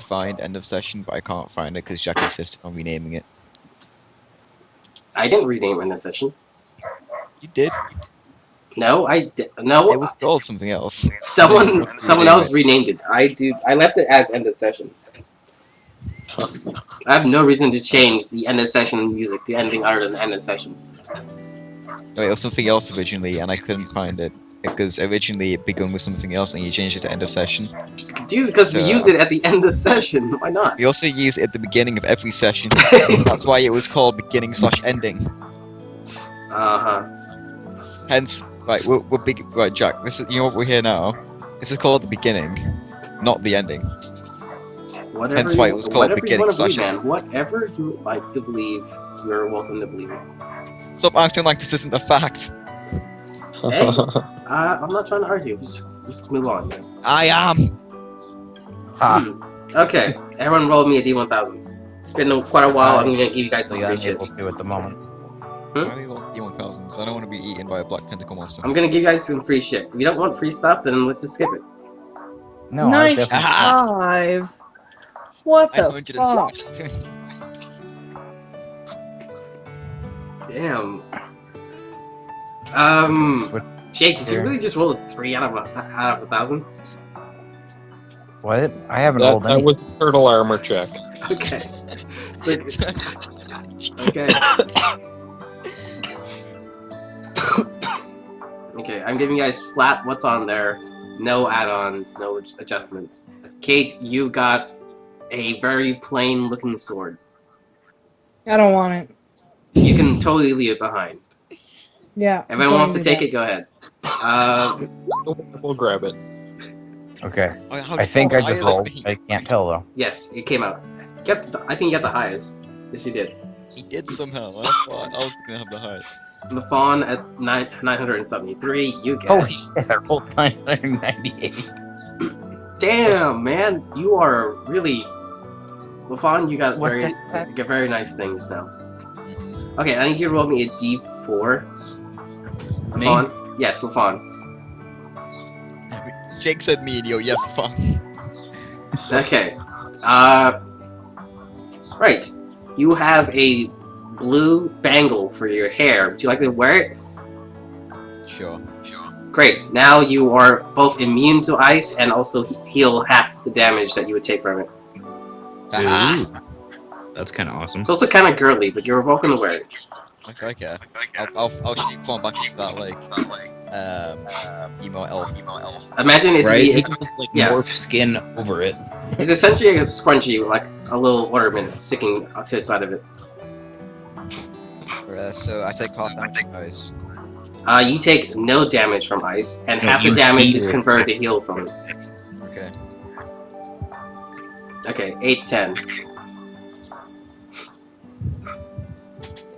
find end of session, but I can't find it because Jack insisted on renaming it. I didn't rename in this session. You did. No, no. It was called something else. Someone else renamed it. I left it as end of session. I have no reason to change the end of session music to anything other than the end of session. No, it was something else originally, and I couldn't find it because originally it began with something else, and you changed it to end of session. Dude, because we use it at the end of session. Why not? We also use it at the beginning of every session. That's why it was called beginning/ending. Hence, right, we're big. Right, Jack. This is what we're here now. This is called the beginning, not the ending. Whatever Hence why it was called man. beginning/ending. Whatever you would like to believe, you're welcome to believe it. Stop acting like this isn't a fact. Hey, I'm not trying to argue. Just move on, man. I am. Okay, everyone roll me a D1000. It's been quite a while. I'm gonna give you guys some free shit. Able to at the moment. Why are you all D1000s? I don't want to be eaten by a black tentacle monster. I'm gonna give you guys some free shit. If you don't want free stuff, then let's just skip it. No, I definitely. 95. What the 960. fuck? Damn. Jake, did you really just roll a 3 out of 1,000? What? I haven't rolled That anything. was a turtle armor check. Okay. So, okay. Okay, I'm giving you guys flat what's on there. No add-ons, no adjustments. Kate, you got a very plain looking sword. I don't want it. You can totally leave it behind. Yeah. Everyone wants to take it, go ahead. We'll grab it. Okay. Oh, I think I just rolled. I can't tell though. Yes, it came out. I think you got the highest. Yes, you did. He did somehow. That's why I was gonna have the highest. The fawn at 973. You get. Holy shit! I rolled 998. Damn, man, you are really. LaFawn, you got What very, the heck? you got very nice things now. Okay, I need you to roll me a D4. Me? LaFawn? Yes, LaFawn. Jake said me and yo, yes, fun. Okay. Right. You have a blue bangle for your hair. Would you like to wear it? Sure. Great. Now you are both immune to ice and also heal half the damage that you would take from it. Ah, That's kind of awesome. It's also kind of girly, but you're welcome to wear it. okay. I'll shape form back into that like emo elf. Imagine it's Right? He can just like yeah. morph skin over it. It's essentially a scrunchie with like a little ornament sticking to the side of it. So I take half damage from ice. You take no damage from ice, and No, half the you damage heal is it. converted to heal from it. Okay. Okay, 8, 10.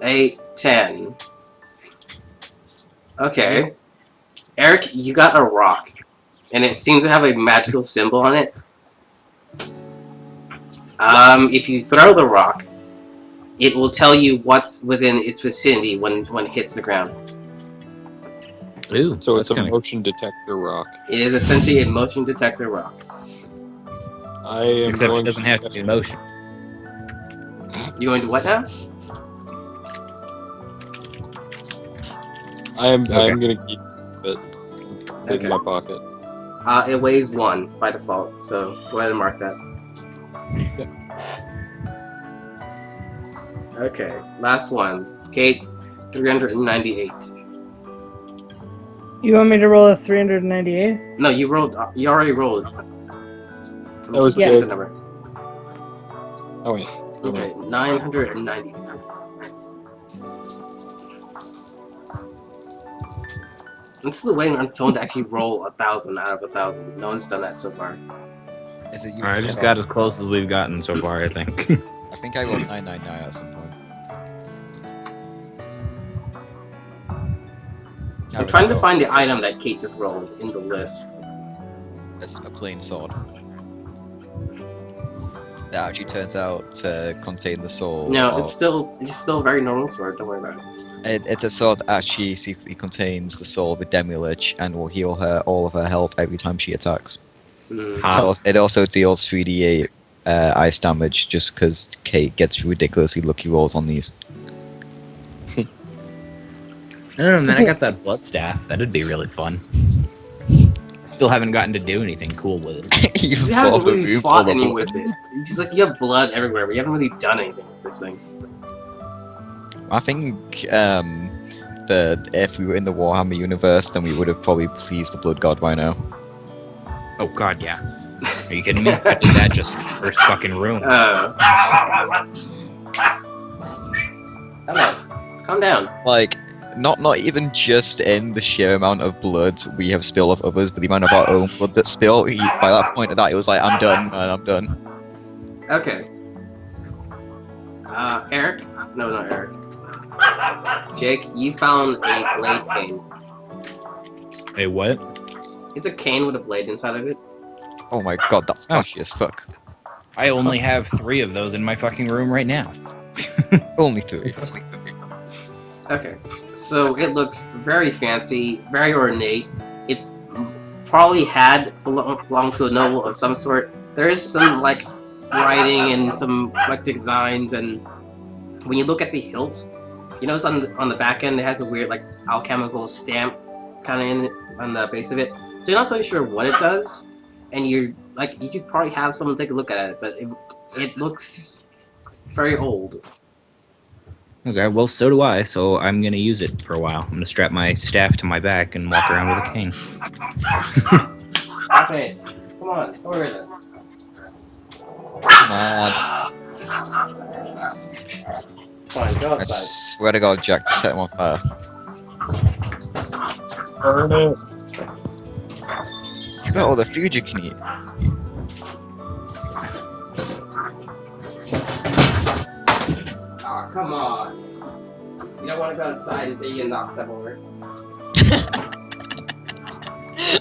8, 10. Okay. Eric, you got a rock, and it seems to have a magical symbol on it. If you throw the rock, it will tell you what's within its vicinity when it hits the ground. Ooh, So it's that's a kinda- motion detector rock. It is essentially a motion detector rock. I am Except it going doesn't have to be motion. You going to what now? I'm Okay. gonna keep it Okay. in my pocket. It weighs 1 by default, so go ahead and mark that. Okay, last one. Kate, 398. You want me to roll a 398? No, you rolled. You already rolled. That was Get Jake. the number. Oh wait. Okay, 998. This is the way on someone to actually roll 1,000 out of 1,000. No one's done that so far. Is it you? Alright, I just got as close as we've gotten so far, I think. I think I rolled 999 at some point. I'm trying to find the item that Kate just rolled in the list. It's a plain sword. That actually turns out to contain the soul. No, of- it's still a very normal sword. Don't worry about it. It's a sword that actually secretly contains the soul of a Demi-Lich and will heal her all of her health every time she attacks. Mm. Huh. It also deals 3d8 ice damage just because Kate gets ridiculously lucky rolls on these. I don't know, man. I got that blood staff. That'd be really fun. I still haven't gotten to do anything cool with it. You You've haven't solved a really room fought full of any blood. with it. It's just like you have blood everywhere, but you haven't really done anything with this thing. I think that if we were in the Warhammer universe, then we would have probably pleased the Blood God by now. Oh god, yeah. Are you kidding me? I did that just in the first fucking room. Hello. Calm down. Like, not even just in the sheer amount of blood we have spilled off others, but the amount of our own blood that spilled. By that point of that, it was like, I'm done, man, I'm done. Okay. Eric? No, not Eric. Jake, you found a blade cane. Hey, what? It's a cane with a blade inside of it. Oh my god, that's flashy as fuck. I only have 3 of those in my fucking room right now. Only 3. Okay. So it looks very fancy, very ornate. It probably had belonged to a noble of some sort. There is some, like, writing and some, like, designs, and when you look at the hilt, you notice on the back end it has a weird, like, alchemical stamp kind of in it, on the base of it. So you're not totally sure what it does, and you're like, you could probably have someone take a look at it, but it looks very old. Okay, well, so do I, so I'm gonna use it for a while. I'm gonna strap my staff to my back and walk around with a cane. Stop it! Come on, over there. Come on. Fine, go I outside. swear to god, Jack, set him on fire. Burn it. You got all the food you can eat. Oh, come on. You don't want to go outside and say you knock stuff over.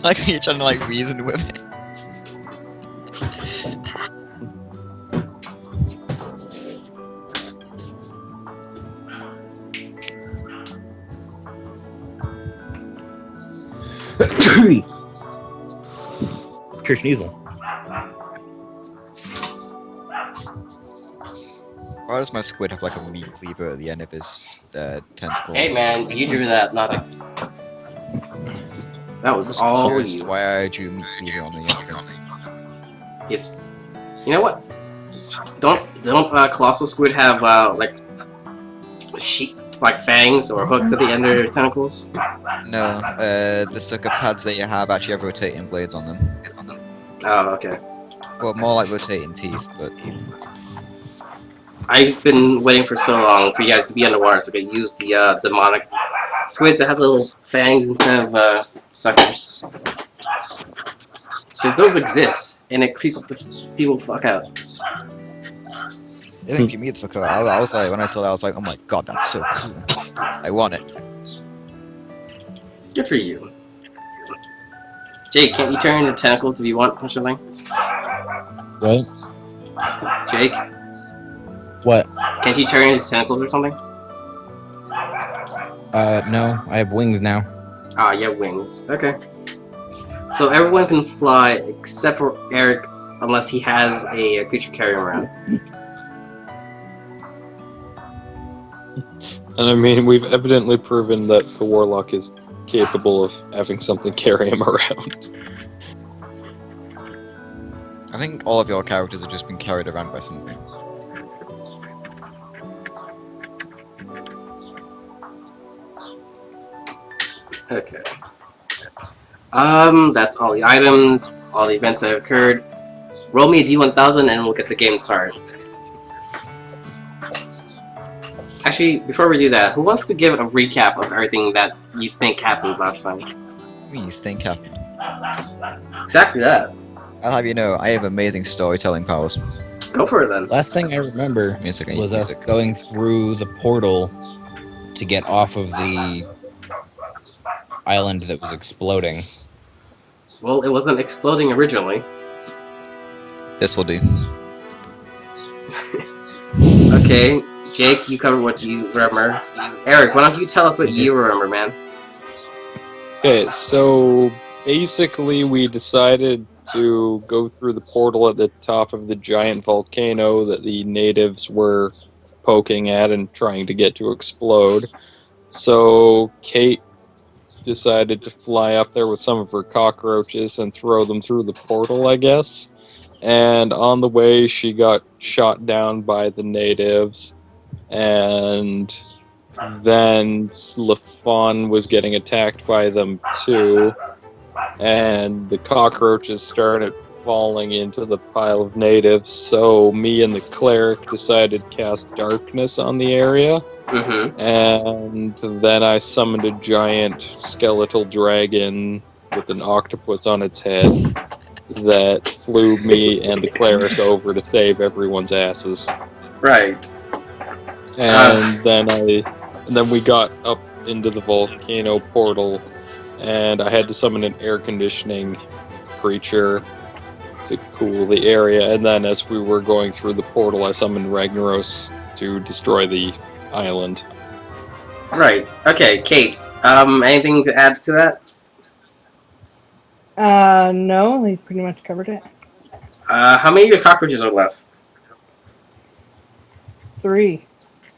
Like you're trying to like reason with it. Kirschniesel. Why does my squid have like a meat cleaver at the end of his tentacle? Hey man, you drew that, not us. That was Just all curious you. why I drew meat cleaver on the end. It's, you know what? Don't colossal squid have like sheep like fangs or hooks at the end of their tentacles? No, the sucker pads that you have actually have rotating blades on them. Oh, okay. Well, more like rotating teeth, but I've been waiting for so long for you guys to be underwater so I could use the demonic squid to have little fangs instead of suckers. Because those exist, and it creeps the people fuck out. it didn't give me the fuck out. I was like, when I saw that, I was like, oh my god, that's so cool. I want it. Good for you. Jake, can't you turn into tentacles if you want or something? What? Jake, What? can't you turn into tentacles or something? No, I have wings now. Ah, you have wings. Okay. So everyone can fly except for Eric, unless he has a creature carrying around. And I mean, we've evidently proven that the Warlock is capable of having something carry him around. I think all of your characters have just been carried around by something. Okay. That's all the items, all the events that have occurred. Roll me a D1000 and we'll get the game started. Actually, before we do that, who wants to give a recap of everything that you think happened last time? What do you think happened? Exactly that. I'll have you know, I have amazing storytelling powers. Go for it then. Last thing I remember Give me a second, was give me a us second. going through the portal to get off of the island that was exploding. Well, it wasn't exploding originally. This will do. Okay, Jake, you covered what you remember. Eric, why don't you tell us what you remember, man? Okay, so basically we decided to go through the portal at the top of the giant volcano that the natives were poking at and trying to get to explode. So Kate decided to fly up there with some of her cockroaches and throw them through the portal, I guess. And on the way, she got shot down by the natives. And then Lafon was getting attacked by them too. And the cockroaches started falling into the pile of natives. So me and the cleric decided to cast darkness on the area. Mm-hmm. And then I summoned a giant skeletal dragon with an octopus on its head that flew me and the cleric over to save everyone's asses. Right. And then we got up into the volcano portal, and I had to summon an air conditioning creature to cool the area. And then as we were going through the portal, I summoned Ragnaros to destroy the island. Right. Okay, Kate. Anything to add to that? No, they pretty much covered it. How many of your cockroaches are left? 3.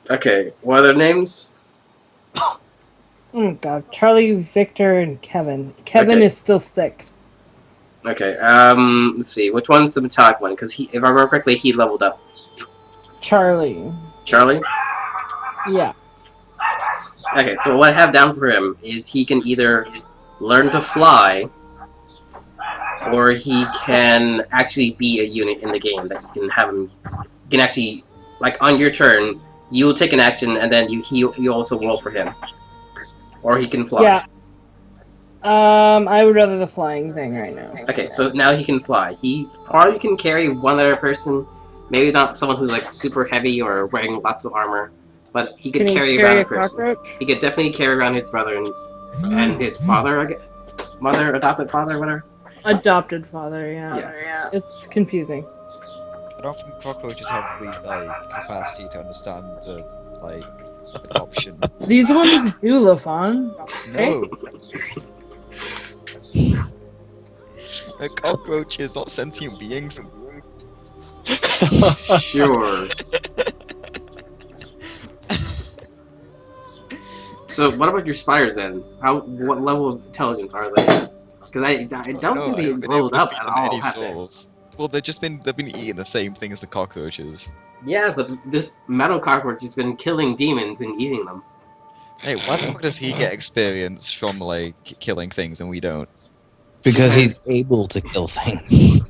Okay. What are their names? Oh god, Charlie, Victor, and Kevin. Kevin Okay. is still sick. Okay. Let's see. Which one's the metallic one? Because if I remember correctly, he leveled up. Charlie. Charlie. Yeah. Okay. So what I have down for him is he can either learn to fly, or he can actually be a unit in the game that you can have him. You can actually, like, on your turn, you will take an action, and then you also roll for him, or he can fly. Yeah. I would rather the flying thing right now. Okay, so now he can fly. He probably can carry one other person. Maybe not someone who's like super heavy or wearing lots of armor, but he could Can he carry carry around a a person. cockroach? He could definitely carry around his brother and his father, I guess. Mother, adopted father, whatever. Adopted father, yeah. Yeah. It's confusing. I don't think cockroaches have the capacity to understand the adoption. These ones do, Lafon. No. A cockroach is not sentient beings. Sure. So, what about your spiders then? What level of intelligence are they? Because I don't think they leveled up at all, have they? Well, they've been eating the same thing as the cockroaches. Yeah, but this metal cockroach has been killing demons and eating them. Hey, why the fuck does he get experience from killing things and we don't? Because he's able to kill things.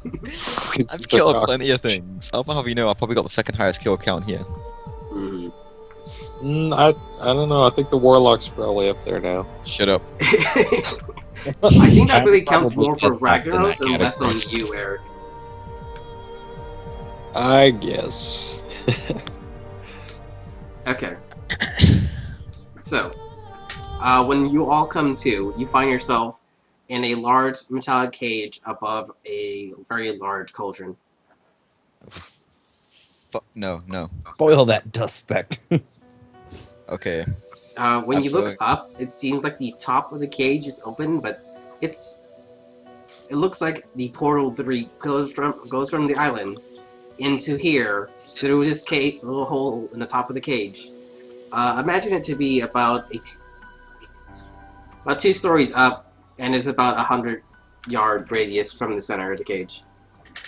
I've killed plenty of things. I'll have you know, I probably got the second highest kill count here. Mm-hmm. I don't know. I think the warlock's probably up there now. Shut up. I think that really counts Probably more for gets back in that Ragnaros and less on category. you, Eric. I guess. Okay. So, when you all come to, you find yourself in a large metallic cage above a very large cauldron. Fuck, no. Boil that dust speck. Okay. When you look Absolutely. up, it seems like the top of the cage is open, but it looks like the portal literally goes from the island into here through this little hole in the top of the cage. Imagine it to be about 2 stories up, and is about 100-yard radius from the center of the cage.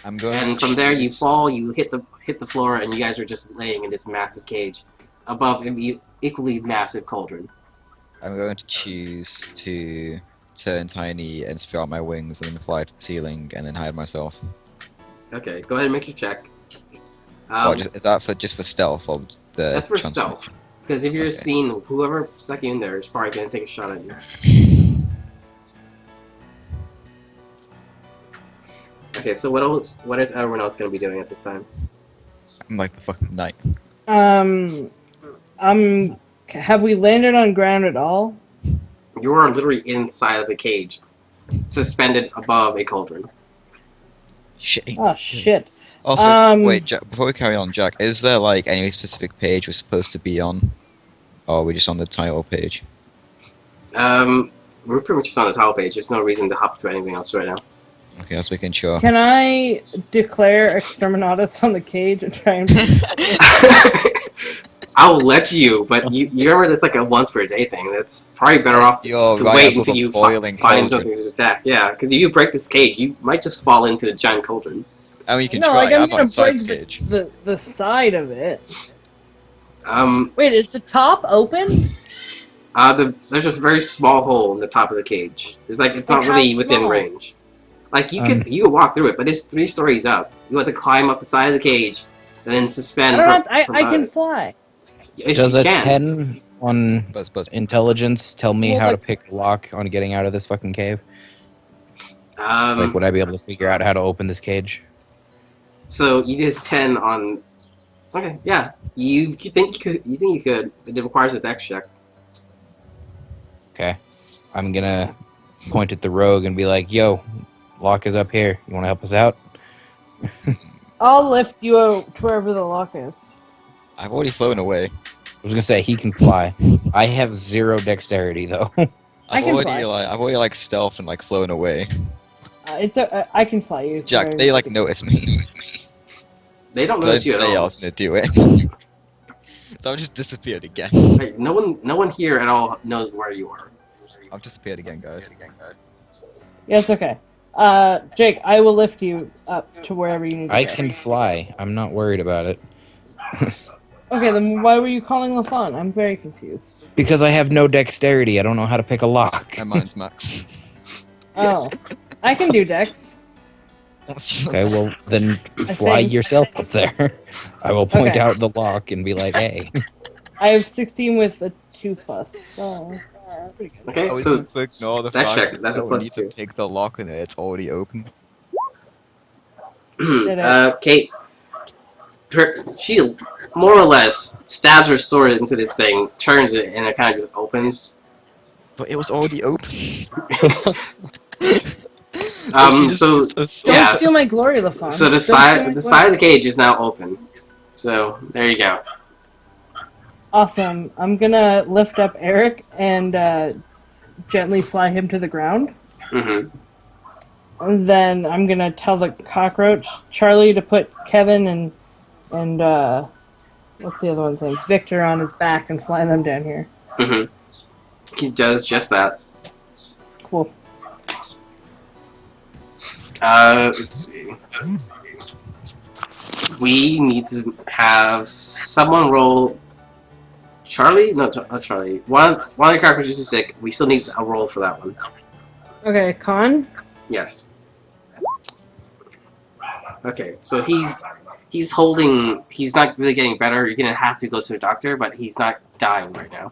I'm going. And from there, you fall, you hit the floor, and you guys are just laying in this massive cage above an equally massive cauldron. I'm going to choose to turn tiny and spread out my wings and then fly to the ceiling and then hide myself. Okay, go ahead and make your check. Is that just for stealth or the? That's for transformation? stealth. Because if you're Okay. seen, whoever stuck you in there is probably going to take a shot at you. Okay, so what is everyone else going to be doing at this time? I'm like the fucking knight. Have we landed on ground at all? You are literally inside of the cage, suspended above a cauldron. Shit. Oh shit. Also, wait, Jack, before we carry on, Jack, is there any specific page we're supposed to be on? Or are we just on the title page? We're pretty much just on the title page. There's no reason to hop to anything else right now. Okay, I was making sure. Can I declare exterminatus on the cage and try and... I'll let you, but you remember that's like a once per day thing. That's probably better off You're to right, wait I've until got you boiling find cauldron. something to attack. Yeah, because if you break this cage, you might just fall into the giant cauldron. I mean, you can No, try. like I'm I'm not gonna inside break the cage. the side of it. Um, Wait, is the top open? there's just a very small hole in the top of the cage. It's like it's Like, not really how within small? range. Like you could walk through it, but it's 3 stories up. You have to climb up the side of the cage and then I suspend. don't have, from I can it. fly. Yes, Does you a can. 10 on Buzz, buzz. intelligence tell me Well, how to like- pick the lock on getting out of this fucking cave? Like, Um, would I be able to figure out how to open this cage? so you did 10 on. Okay, yeah. You think you could? It requires a dex check. Okay. I'm gonna point at the rogue and be like, yo, lock is up here. You wanna help us out? I'll lift you out to wherever the lock is. I've already flown away. I was gonna say he can fly. I have 0 dexterity though. I can fly. I've already like stealth and like flown away. I can fly you. Jack, Sorry. they like notice me. They don't I notice didn't you at say I all. was gonna do it. So I've just disappeared again. Like, no one here at all knows where you are. I've disappeared again, guys. Yeah, it's okay. Jake, I will lift you up to wherever you need to I go. can fly. I'm not worried about it. Okay, then why were you calling the phone? I'm very confused. Because I have no dexterity. I don't know how to pick a lock. And mine's max. Oh, I can do Dex. Okay, well then I fly think- yourself up there. I will point Okay. out the lock and be like, hey. I have 16 with a 2+, so that's pretty good. Okay, I was so going to ignore the that fact check, that that's a we need plus to 2. pick the lock and it's already open. Kate, she more or less stabs her sword into this thing, turns it, and it kind of just opens. But it was already open. So Don't yeah, steal my glory, LaFon. so the Don't steal side my the glory. side of the cage is now open. So there you go. Awesome. I'm gonna lift up Eric and gently fly him to the ground. Mm-hmm. And then I'm gonna tell the cockroach Charlie to put Kevin and what's the other one's name? Victor on his back and fly them down here. Mm-hmm. He does just that. Cool. Let's see. We need to have someone roll. Charlie? No, not Charlie. One of the characters is sick. We still need a roll for that one. Okay, Con. Yes. Okay, so he's holding. He's not really getting better. You're gonna have to go to the doctor, but he's not dying right now.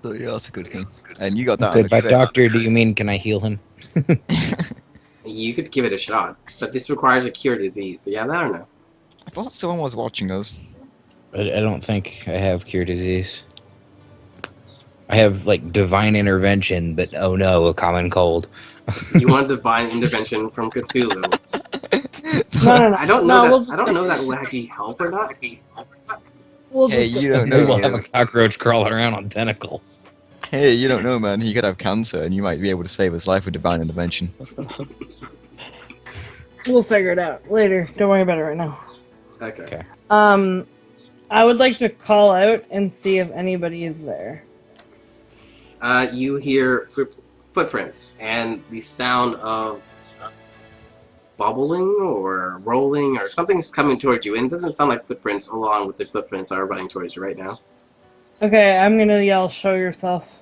So yeah, that's a good thing. And you got that. By doctor, do you mean can I heal him? You could give it a shot, but this requires a cure disease. Do you have that or no? I thought someone was watching us. I don't think I have cure disease. I have like divine intervention, but oh no, a common cold. You want a divine intervention from Cthulhu? No. I don't know No, that. I don't know that will actually help or not. We'll Hey, just you don't Maybe know. we'll have a cockroach crawling around on tentacles. Hey, you don't know, man. He could have cancer, and you might be able to save his life with divine intervention. We'll figure it out later. Don't worry about it right now. Okay. I would like to call out and see if anybody is there. You hear footprints and the sound of bubbling or rolling or something's coming towards you, and it doesn't sound like footprints along with the footprints are running towards you right now. Okay, I'm gonna yell, "Show yourself."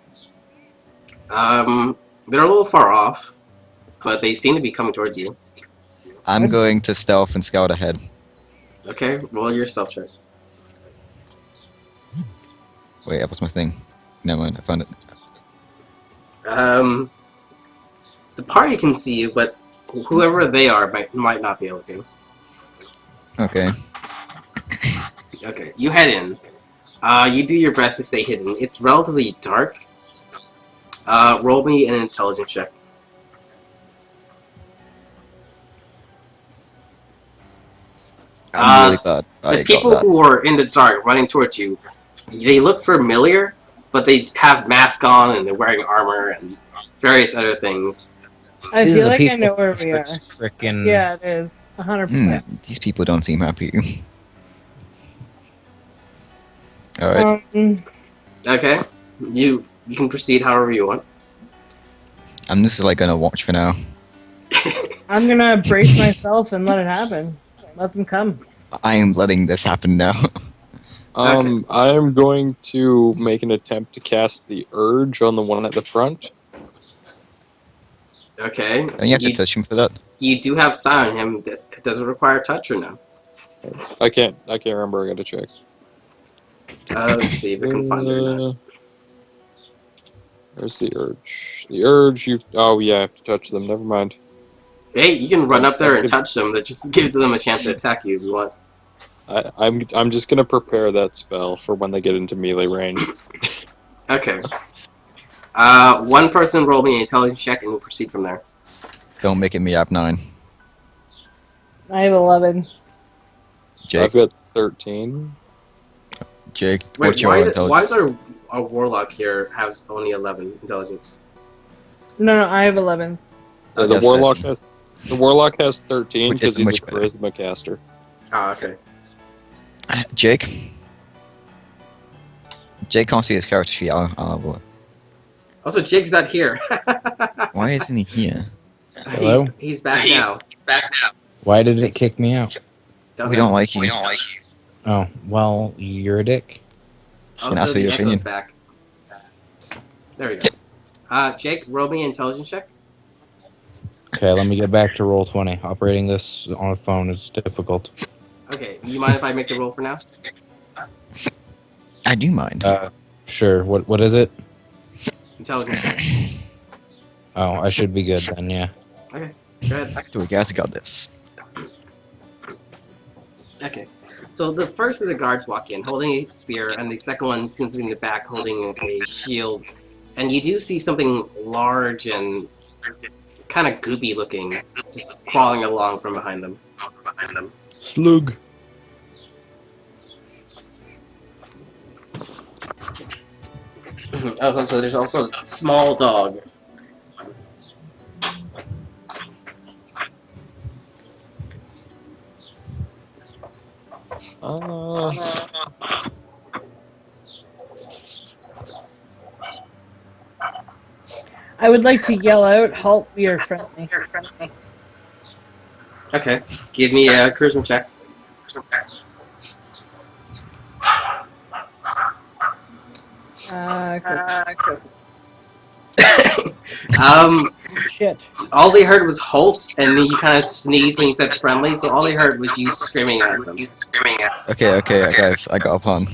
They're a little far off, but they seem to be coming towards you. I'm going to stealth and scout ahead. Okay, roll your stealth check. Wait, that was my thing. Never mind, I found it. The party can see you, but whoever they are might not be able to. Okay. Okay, you head in. You do your best to stay hidden. It's relatively dark. Roll me an intelligence check. I'm really glad I The got people that. who are in the dark running towards you, they look familiar, but they have masks on and they're wearing armor and various other things. I These are feel the like I people know where from we are. this frickin' Yeah, it is. 100%. These people don't seem happy. Alright. Okay. You can proceed however you want. I'm just like gonna watch for now. I'm gonna brace myself and let it happen. Let them come. I am letting this happen now. Okay. I'm going to make an attempt to cast the urge on the one at the front. Okay. Don't you have to touch him for that? You do have psi on him. That doesn't require touch or no? I can't remember. I gotta check. Let's see if I can find it or not. Where's the urge? The urge. Oh yeah, I have to touch them. Never mind. Hey, you can run up there and touch them. That just gives them a chance to attack you if you want. I'm just gonna prepare that spell for when they get into melee range. Okay. One person roll me an intelligence check and we'll proceed from there. Don't make it me up 9. I have 11. Jake, I've got 13. Jake, Wait, what's your why intelligence? is there a warlock here has only 11 intelligence? No, I have 11. The Yes, warlock 13. the warlock has 13 Which is because he's a much better. charisma caster. Oh, okay. Jake? Jake can't see his character sheet. I'll have a look. Also, Jig's not here. Why isn't he here? Hello? He's back now. Why did it kick me out? We don't like you. Oh, well, you're a dick. Can I ask Also, for your the echo's opinion? back. There we go. Jake, roll me an intelligence check. Okay, let me get back to Roll20. Operating this on a phone is difficult. Okay, you mind if I make the roll for now? I do mind. Sure. What is it? Intelligence check. Oh, I should be good then, yeah. Okay, go ahead. So we guys got this. Okay. So the first of the guards walk in holding a spear, and the second one seems to be in the back holding a shield. And you do see something large and kind of goopy looking, just crawling along from behind them. Slug. Oh, so there's also a small dog. I would like to yell out, halt, we are friendly. Okay, give me a charisma check. Shit. All they heard was halt, and then you kind of sneezed when you said friendly, so all they heard was you screaming at them. Okay, guys, I got a plan.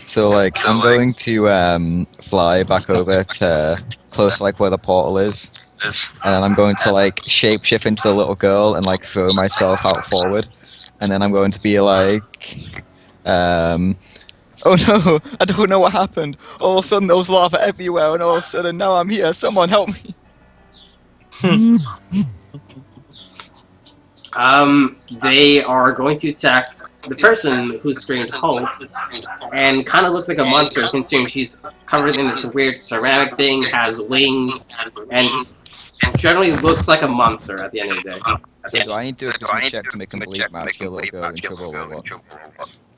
So, like, I'm going to fly back over to close, like, where the portal is. And then I'm going to, like, shapeshift into the little girl and, like, throw myself out forward. And then I'm going to be like, oh no, I don't know what happened. All of a sudden there was lava everywhere, and all of a sudden now I'm here. Someone help me. They are going to attack the person who screamed halt, and kind of looks like a monster, considering she's covered in this weird ceramic thing, has wings, and just generally looks like a monster at the end of the day. So do I need to do a check to make them believe my little girl in trouble or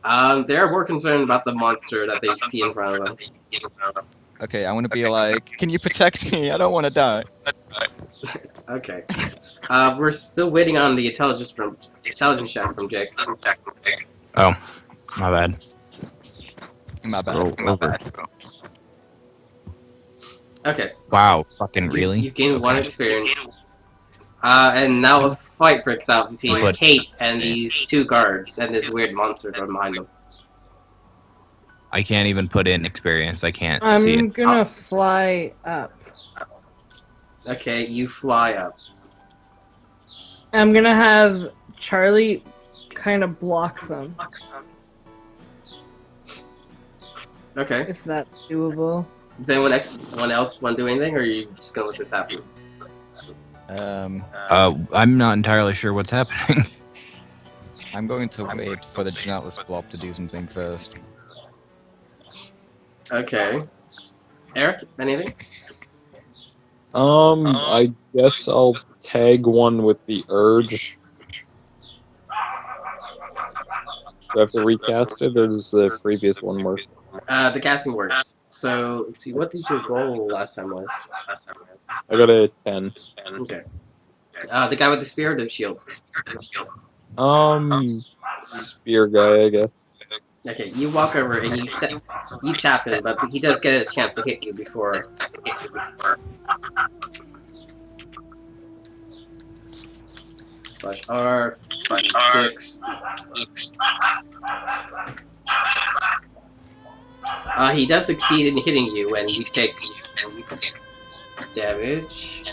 what? They're more concerned about the monster that they see in front of them. Okay, I'm gonna be like, can you protect me? I don't want to die. Okay. We're still waiting on the intelligence check from Jake. Oh, my bad. My bad. Roll over. Okay. Wow, fucking really? You gained one experience. And now a fight breaks out between But- Kate and these two guards and this weird monster from behind them. I can't even put in experience. I can't see I'm it. gonna fly up. Okay, you fly up. I'm gonna have Charlie kind of block them, Okay. if that's doable. Does anyone else want to do anything, or are you just gonna let this happen? I'm not entirely sure what's happening. I'm going to wait for the Genetless Blob to do something first. Okay. Eric, anything? I guess I'll tag one with the urge. Do I have to recast it, or does the previous one work? The casting works. So let's see. What did your roll last time was? I got a 10. Okay. The guy with the spear or the shield? Spear guy, I guess. Okay, you walk over and you tap him, but he does get a chance to hit you before. /R, 6. He does succeed in hitting you, and you take damage.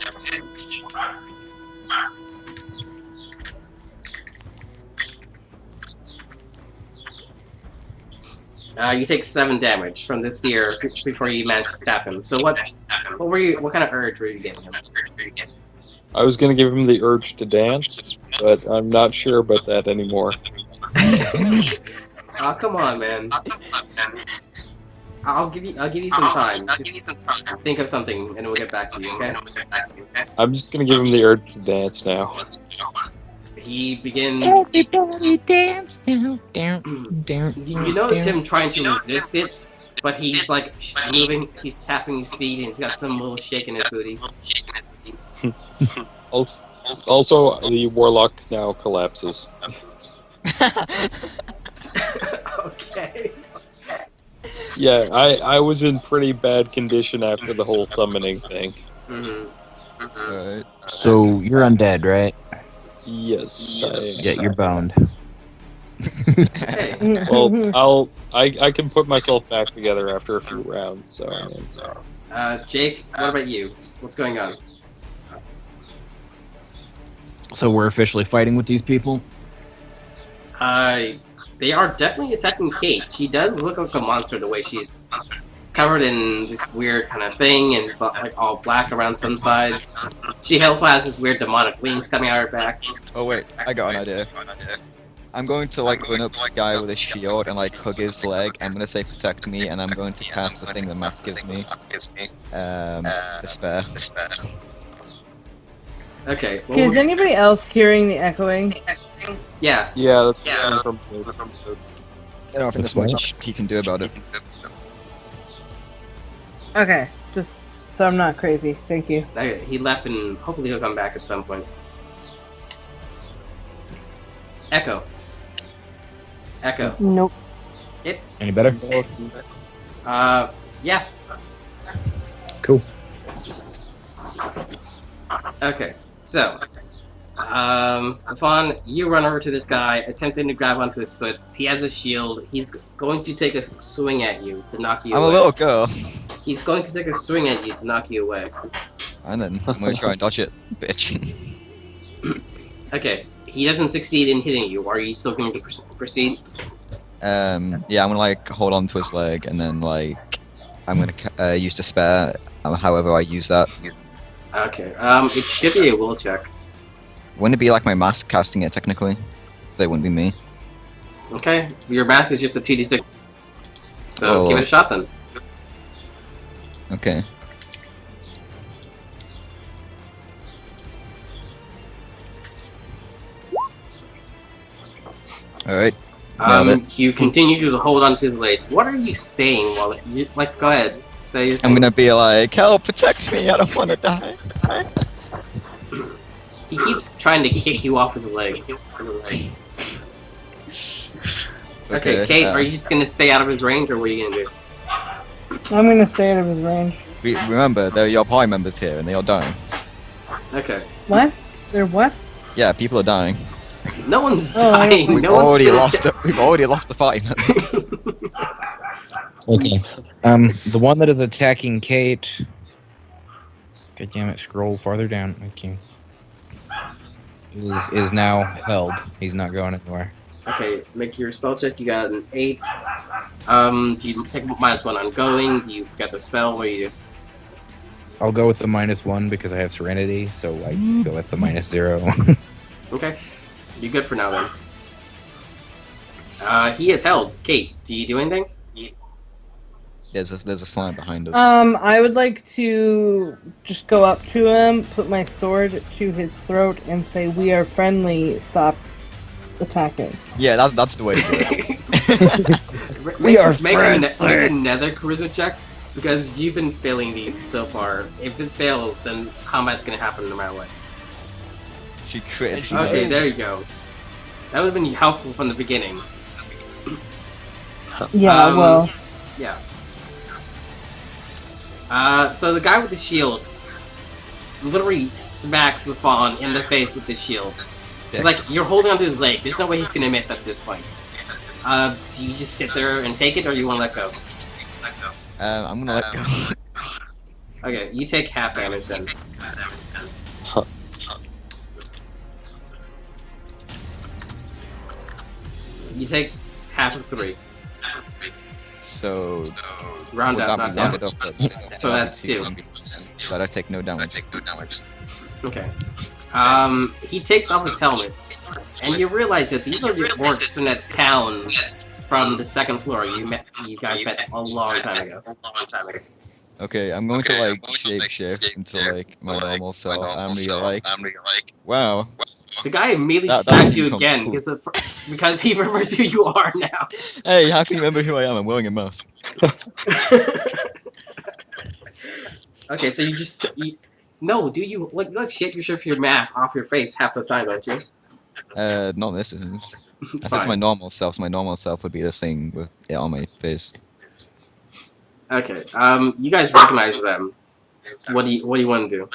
You take 7 damage from this spear before you manage to tap him. So what kind of urge were you giving him? I was gonna give him the urge to dance, but I'm not sure about that anymore. Oh, come on, man. I'll give you some time. Just think of something, and we'll get back to you. Okay? I'm just gonna give him the urge to dance now. He begins. Everybody dance now. You notice him trying to resist it, but he's like moving. He's tapping his feet, and he's got some little shake in his booty. Also, the warlock now collapses. Okay. Yeah, I was in pretty bad condition after the whole summoning thing. Alright. So you're undead, right? Yes. Yeah, you're boned. Hey. Well, I can put myself back together after a few rounds. So. Jake, what about you? What's going on? So we're officially fighting with these people? They are definitely attacking Kate. She does look like a monster the way she's covered in this weird kind of thing and just like all black around some sides. She also has this weird demonic wings coming out of her back. Oh wait, I got an idea. I'm going to like run up to the guy with a shield and like hug his leg. I'm gonna say protect me, and I'm going to cast the thing the mask gives me. Despair. Okay. Okay, is anybody else hearing the echoing? Yeah. Yeah, that's from I don't think there's much he can do about it. Okay, just so I'm not crazy. Thank you. Okay, he left, and hopefully he'll come back at some point. Echo. Nope. It's Any better? yeah. Cool. Okay. So, Lafon, you run over to this guy, attempting to grab onto his foot. He has a shield. He's going to take a swing at you to knock you I'm away. a little girl. He's going to take a swing at you to knock you away. And then I'm gonna try and dodge it, bitch. Okay. He doesn't succeed in hitting you. Are you still going to proceed? Yeah, I'm gonna like hold on to his leg, and then like I'm gonna use despair. However I use that. Okay. It should be a will check. Wouldn't it be like my mask casting it technically? So it wouldn't be me. Okay. Your mask is just a 2d6. So Oh. give it a shot then. Okay. Alright. Nailed it. You continue to hold on to his leg. What are you saying while you like? Go ahead. Say your I'm thing. gonna be like, help, protect me, I don't wanna die. He keeps trying to kick you off his leg. Okay, Kate, are you just gonna stay out of his range, or what are you gonna do? I'm gonna stay out of his range. Remember, they're your party members here, and they are dying. Okay. What? They're what? Yeah, people are dying. No one's Oh, dying. We've No one's already gonna lost. We've already lost the fight. Okay. The one that is attacking Kate. God damn it! Scroll farther down. Okay. Is now held. He's not going anywhere. Okay, make your spell check. You got an 8. Do you take -1 on going? Do you forget the spell? What do you do? I'll go with the -1 because I have Serenity, so I go with the -0. Okay. You're good for now then. He is held. Kate, do you do anything? There's a slime behind us. I would like to just go up to him, put my sword to his throat, and say, "We are friendly. Stop attacking." Yeah, that's the way to do it. Make a nether charisma check, because you've been failing these so far. If it fails, then combat's gonna happen no matter what. She crits. Okay, there you go. That would have been helpful from the beginning. Yeah, well, Yeah. So the guy with the shield literally smacks the fawn in the face with the shield. It's like, you're holding onto his leg. There's no way he's gonna miss at this point. Do you just sit there and take it, or you want to let go? I'm gonna let go. Okay, you take half damage then. You take half of 3. So Round up, not down. So that's 2. But I take no damage. Okay. He takes off his helmet, and you realize that these are the orcs from that town from the second floor you guys met a long time ago. Okay, I'm going to like shape shift into like my normal self. I'm really like, wow. The guy immediately That smacks was you cool. again because he remembers who you are now. Hey, how can you remember who I am? I'm wearing a mask. Okay, so you just no, do you like shit? You shove your mask off your face half the time, don't you? Not this instance. I said to my normal self. So my normal self would be this thing with it on my face. Okay. You guys recognize them. What do you want to do?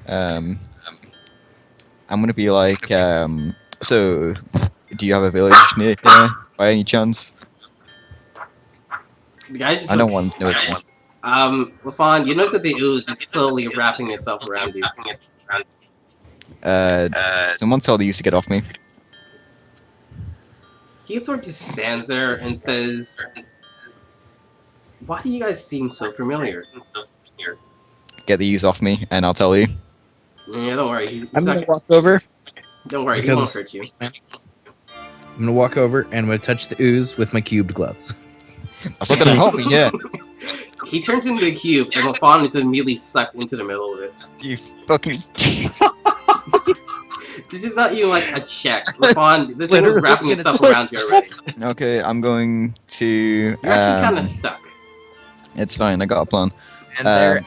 I'm gonna be like, so, do you have a village near here, by any chance? The guys just I don't want to know it's one. Lafon, you notice that the ooze is slowly wrapping itself around you. Someone tell the use to get off me. He sort of just stands there and says, "Why do you guys seem so familiar?" Get the use off me, and I'll tell you. Yeah, don't worry. He's I'm not gonna walk over. Don't worry, he because- won't hurt you. I'm gonna walk over and I'm gonna touch the ooze with my cubed gloves. That's not gonna help me, yeah. He turns into a cube, and Lafon is immediately sucked into the middle of it. You fucking. This is not even like a check. Lafon, this thing was wrapping itself around you already. Okay, I'm going to. You're actually kind of stuck. It's fine. I got a plan. And they're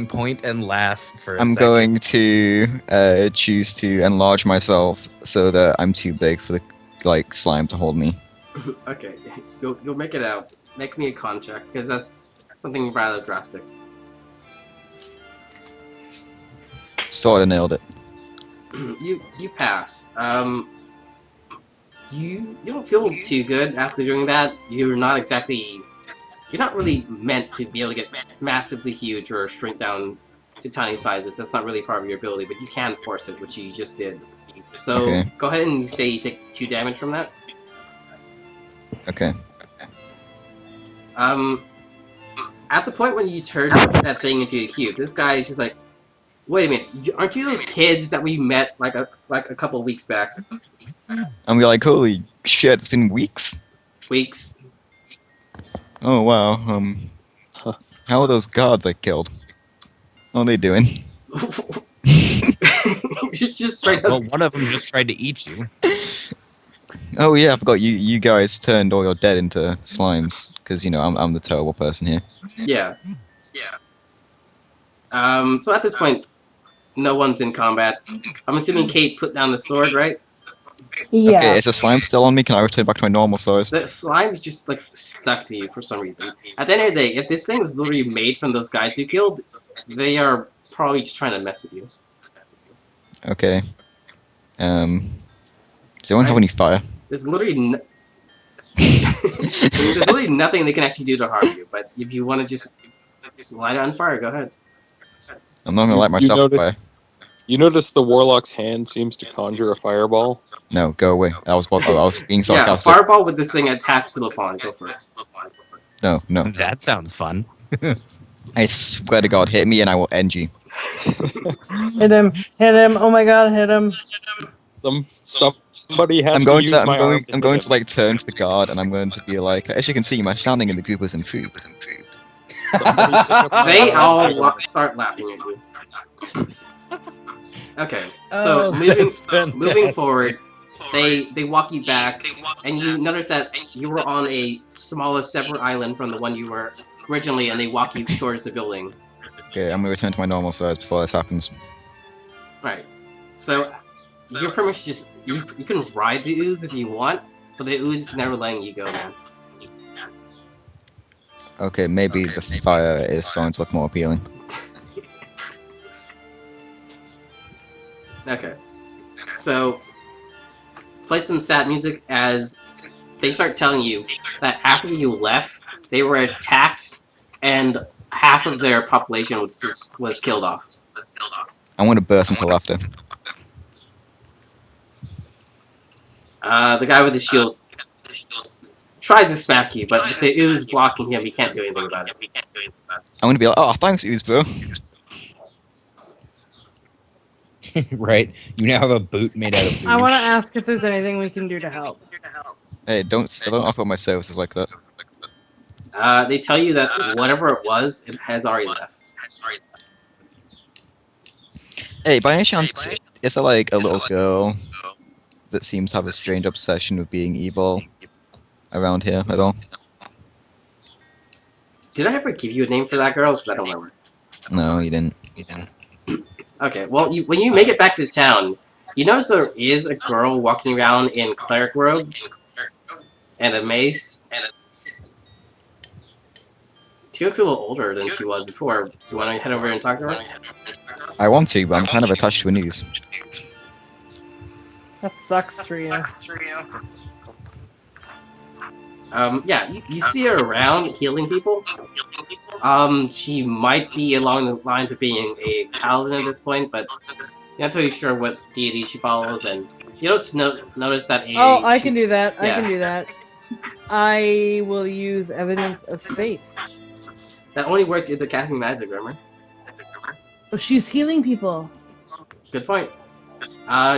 point and laugh for a I'm second. going to choose to enlarge myself so that I'm too big for the slime to hold me. Okay, you'll make it out. Make me a con check, because that's something rather drastic. Sorta nailed it. You pass. You don't feel too good after doing that. You're not really meant to be able to get massively huge or shrink down to tiny sizes. That's not really part of your ability, but you can force it, which you just did. So Okay. Go ahead and say you take 2 damage from that. Okay. At the point when you turn that thing into a cube, this guy is just like, "Wait a minute, aren't you those kids that we met like a couple weeks back?" I'm like, holy shit! It's been weeks. Weeks. Oh wow. How are those gods I killed? What are they doing? It's just straight up. Well, one of them just tried to eat you. Oh yeah, I forgot you. You guys turned all your dead into slimes because I'm the terrible person here. Yeah. So at this point, no one's in combat. I'm assuming Kate put down the sword, right? yeah. Okay, is the slime still on me? Can I return back to my normal size? The slime is just like stuck to you for some reason. At the end of the day, if this thing was literally made from those guys you killed, they are probably just trying to mess with you. Okay. Does anyone have any fire? There's literally there's literally nothing they can actually do to harm you. But if you want to just light it on fire, go ahead. I'm not gonna light myself on fire. You notice the warlock's hand seems to conjure a fireball? No, go away. I was being Yeah, sarcastic. fireball with this thing attached to the fawn. Go for it. No. That sounds fun. I swear to God, hit me and I will end you. Hit him! Oh my god, hit him! Somebody has I'm to going use to I'm my arm going to I'm hit going him. to, like, turn to the guard, and I'm going to be like, as you can see, my standing in the group was improved. Somebody pick up my They arm all and hit him. start laughing at you. Okay, Oh, so moving that's fantastic. forward, they walk you back, and you notice that you were on a smaller, separate island from the one you were originally, and they walk you towards the building. Okay, I'm gonna return to my normal size before this happens. Right. So you're pretty much just you can ride the ooze if you want, but the ooze is never letting you go, man. Okay, maybe the fire is starting to look more appealing. Okay. So play some sad music as they start telling you that after you left, they were attacked and half of their population was killed off. I'm gonna burst into laughter. The guy with the shield tries to smack you, but with the ooze blocking him, he can't do anything about it. I'm gonna be like, oh, thanks, Ooze, bro. Right? You now have a boot made out of I ooze. want to ask if there's anything we can do to help. Hey, don't offer my services like that. They tell you that whatever it was, it has already left. Hey, by any chance, is there like a little girl that seems to have a strange obsession with being evil around here at all? Did I ever give you a name for that girl? Because I don't remember. No, you didn't. Okay, well, when you make it back to town, you notice there is a girl walking around in cleric robes and a mace. She looks a little older than she was before. You want to head over and talk to her? I want to, but I'm kind of attached to a noose. That sucks for you. Yeah, you see her around healing people. She might be along the lines of being a paladin at this point, but you're not totally sure what deity she follows, and you don't notice that Oh, I can she's- do that. I yeah. can do that. I will use evidence of faith. That only worked if they're casting magic, remember? Oh, she's healing people. Good point.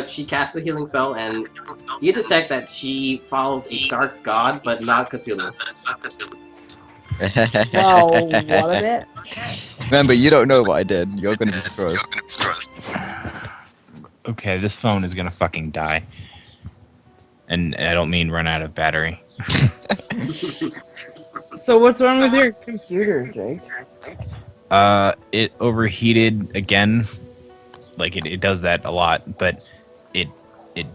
She casts a healing spell, and you detect that she follows a dark god, but not Cthulhu. Wow, what a bit. Remember, you don't know what I did. You're gonna be surprised. Okay, this phone is gonna fucking die. And I don't mean run out of battery. So what's wrong with your computer, Jake? It overheated again. Like it does that a lot, but it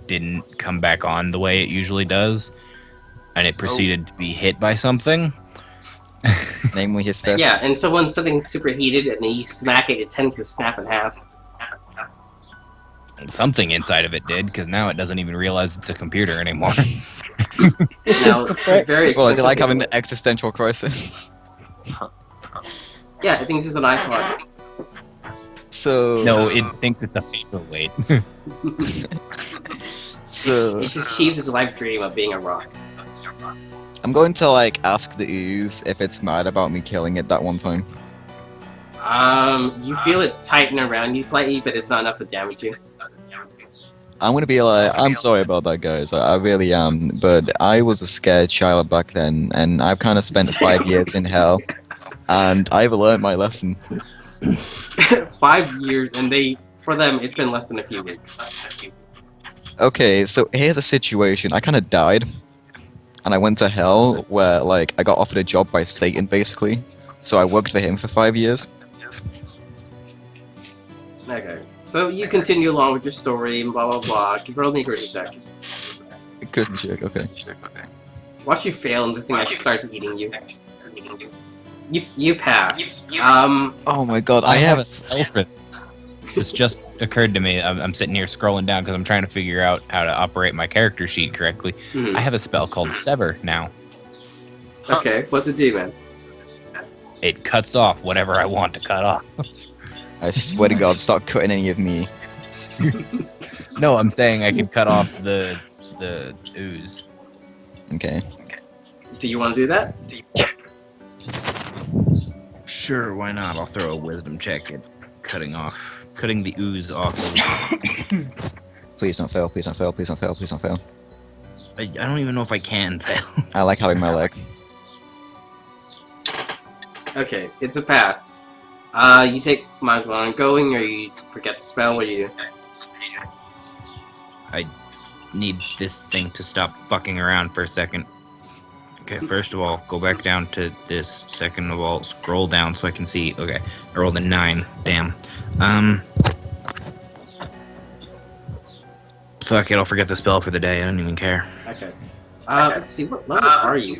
didn't come back on the way it usually does, and it proceeded to be hit by something. Namely his fist. Yeah, and so when something's super heated and then you smack it, it tends to snap in half. Something inside of it did, because now it doesn't even realize it's a computer anymore. Now, it's a very Well, it's like expensive having thing. an existential crisis. Yeah, it thinks it's an iPod. So No, it thinks it's a paperweight. So It just achieves its life dream of being a rock. I'm going to like ask the ooze if it's mad about me killing it that one time. You feel it tighten around you slightly, but it's not enough to damage you. I'm gonna be like, I'm sorry about that, guys. I really am, but I was a scared child back then, and I've kind of spent 5 years in hell, and I've learned my lesson. 5 years, and for them, it's been less than a few weeks. Okay, so here's a situation. I kind of died, and I went to hell, where like I got offered a job by Satan, basically. So I worked for him for 5 years. Okay. So you continue along with your story and blah blah blah. Roll me a charisma check. Charisma check, okay. Watch you fail and this thing actually starts eating you. You pass. Oh my god, I have a spell for this. This just occurred to me. I'm sitting here scrolling down because I'm trying to figure out how to operate my character sheet correctly. mhm. I have a spell called Sever now. Okay, what's it do, man? It cuts off whatever I want to cut off. I swear to god, stop cutting any of me. No, I'm saying I can cut off the ooze. Okay. Do you want to do that? Sure, why not? I'll throw a wisdom check at cutting the ooze off. Please don't fail, please don't fail, please don't fail, please don't fail. I don't even know if I can fail. I like having my leg. Okay, it's a pass. You take minus 1 on going, or you forget the spell. What do you do? I need this thing to stop fucking around for a second. Okay, first of all, go back down to this. Second of all, scroll down so I can see. Okay, I rolled a 9. Damn. Fuck it, I'll forget the spell for the day. I don't even care. Okay. Let's see. What level are you?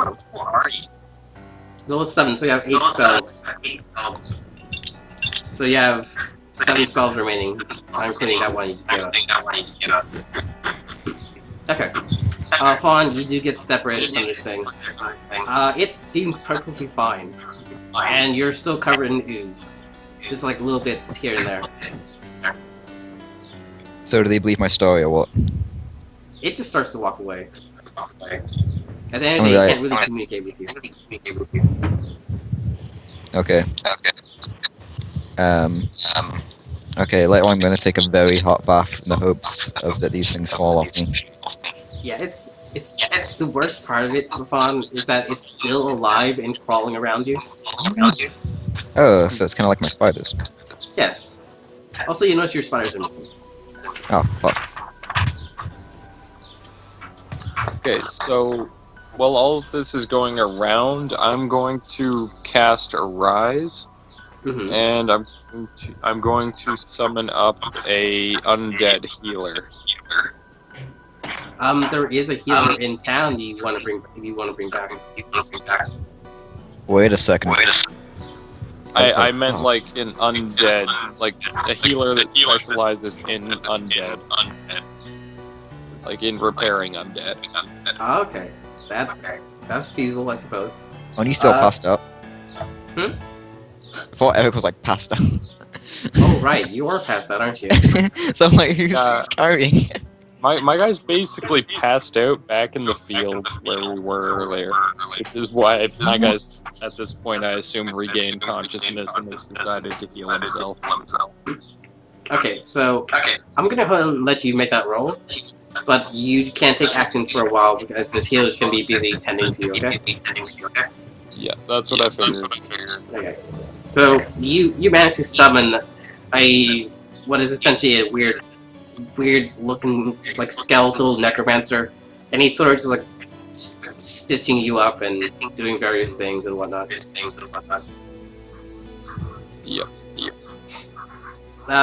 Level 7, so you have 8 spells. So you have 7 spells remaining, including that one you just gave up. Okay. Fawn, you do get separated from this thing. It seems perfectly fine. And you're still covered in ooze. Just like little bits here and there. So do they believe my story or what? It just starts to walk away. At the end of the day, it can't really communicate with you. Okay. Okay, later on I'm going to take a very hot bath in the hopes of that these things fall off me. Yeah, it's the worst part of it, Fawn, is that it's still alive and crawling around you. Oh, so it's kind of like my spiders. Yes. Also, you notice your spiders are missing. Oh, fuck. Okay, so while all of this is going around, I'm going to cast Arise, and I'm going to summon up a undead healer. There is a healer in town you want to bring back. Wait a second. I meant like an undead, like a healer that specializes in undead. Like in repairing undead. Oh, okay. That's feasible, I suppose. Aren't you still passed out? Hmm? I thought Eric was like passed out. Oh, right. You are past that, aren't you? So I'm like, who's carrying it? My guy's basically passed out back in the field where we were earlier, which is why my guy's at this point I assume regained consciousness and has decided to heal himself. Okay, so I'm gonna go ahead and let you make that roll, but you can't take actions for a while because this healer's gonna be busy tending to you. Okay? Yeah, that's what I figured. Okay. So you managed to summon what is essentially a weird looking like skeletal necromancer, and he's sort of just like stitching you up and doing various things and whatnot. Yep.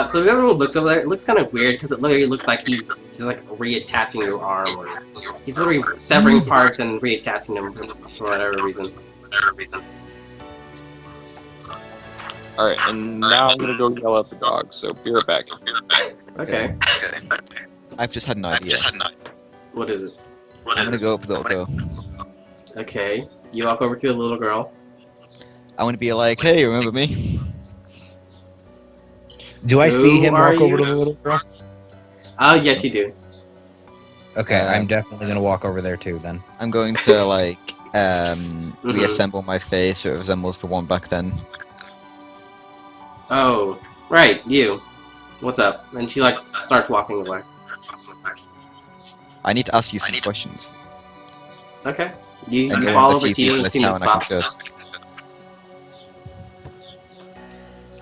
So if everyone looks over there, it looks kind of weird because it literally looks like he's just like reattaching your arm, or he's literally severing parts and reattaching them for whatever reason. Alright, and now I'm gonna go yell at the dog, so be right back. Okay. I've just had an idea. What is it? I'm gonna go up to the little girl. Okay. You walk over to the little girl. I want to be like, hey, remember me? Do I see him Who are walk over you? to the little girl? Oh, yes, you do. Okay, I'm definitely gonna walk over there too then. I'm going to like reassemble my face so it resembles the one back then. Oh, right, you. What's up? And she like starts walking away. I need to ask you some questions. Okay. You And you're follow, one of the but few she people in doesn't this seem to town I stop. can trust.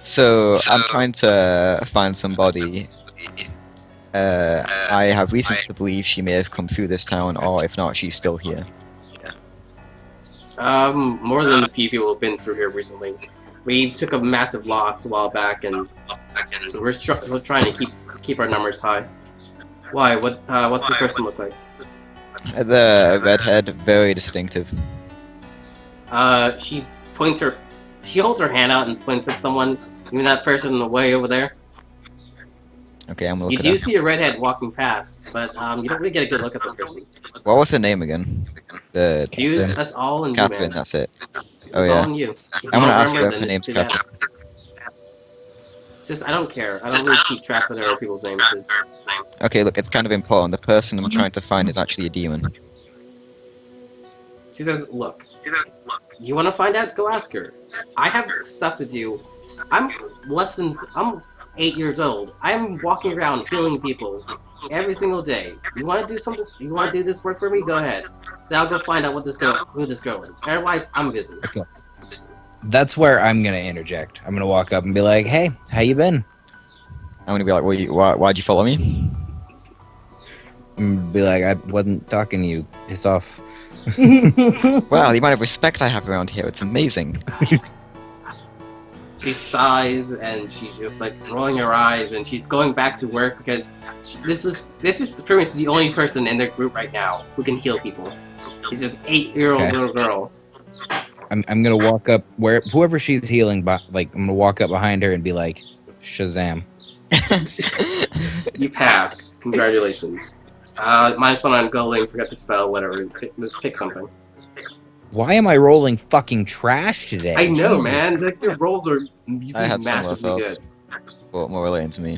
So I'm trying to find somebody. I have reasons to believe she may have come through this town, or if not, she's still here. More than a few people have been through here recently. We took a massive loss a while back, and we're trying to keep our numbers high. Why? What's this person look like? The redhead, very distinctive. She holds her hand out and points at someone. You mean that person way over there? Okay, I'm gonna You look do at her. see a redhead walking past, but you don't really get a good look at the person. What was her name again? Dude, that's all in you, Catherine, man. that's it. It's Oh all yeah. in you. If you I'm gonna don't ask her remember, if then her it's name's too bad. Catherine. It's just, I don't care. I don't really keep track of other people's names. Okay, look, it's kind of important. The person I'm trying to find is actually a demon. She says, look, you want to find out? Go ask her. I have stuff to do. I'm 8 years old. I'm walking around healing people every single day. You want to do something? You want to do this work for me? Go ahead. Then I'll go find out who this girl is. Otherwise, I'm busy. Okay. That's where I'm gonna interject. I'm gonna walk up and be like, "Hey, how you been?" I'm gonna be like, why'd you follow me? And be like, "I wasn't talking to you. Piss off." Wow, the amount of respect I have around here, it's amazing. She sighs and she's just like rolling her eyes and she's going back to work because this is pretty much the only person in their group right now who can heal people. She's this 8-year-old Okay. little girl. I'm gonna walk up where whoever she's healing, but like I'm gonna walk up behind her and be like, "Shazam!" You pass. Congratulations. -1 on going. Forgot to spell. Whatever. Pick something. Why am I rolling fucking trash today? I know, Jesus. man. Like, your rolls are I usually had similar massively thoughts, good. but more relating to me.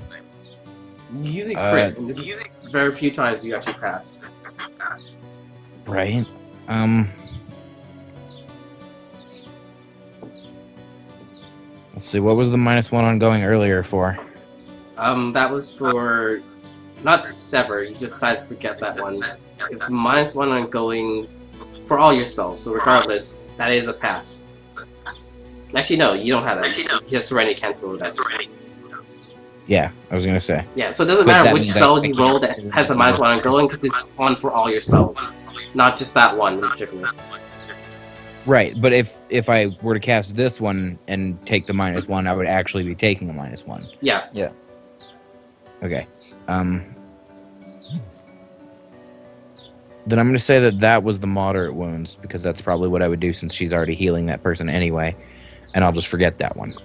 You usually crit, and this is very few times you actually pass. Right? Let's see. What was the -1 on going earlier for? That was for not sever. You just decided to forget that one. It's -1 on going for all your spells. So regardless, that is a pass. Actually, no, you don't have that. You just already cancel that. Yeah, I was gonna say. Yeah, so it doesn't But matter that which means spell that- you roll that has a -1 on going because it's on for all your spells, not just that one in particular. Right, but if I were to cast this one and take the -1, I would actually be taking a -1. Yeah. Okay. Then I'm going to say that was the moderate wounds, because that's probably what I would do since she's already healing that person anyway, and I'll just forget that one.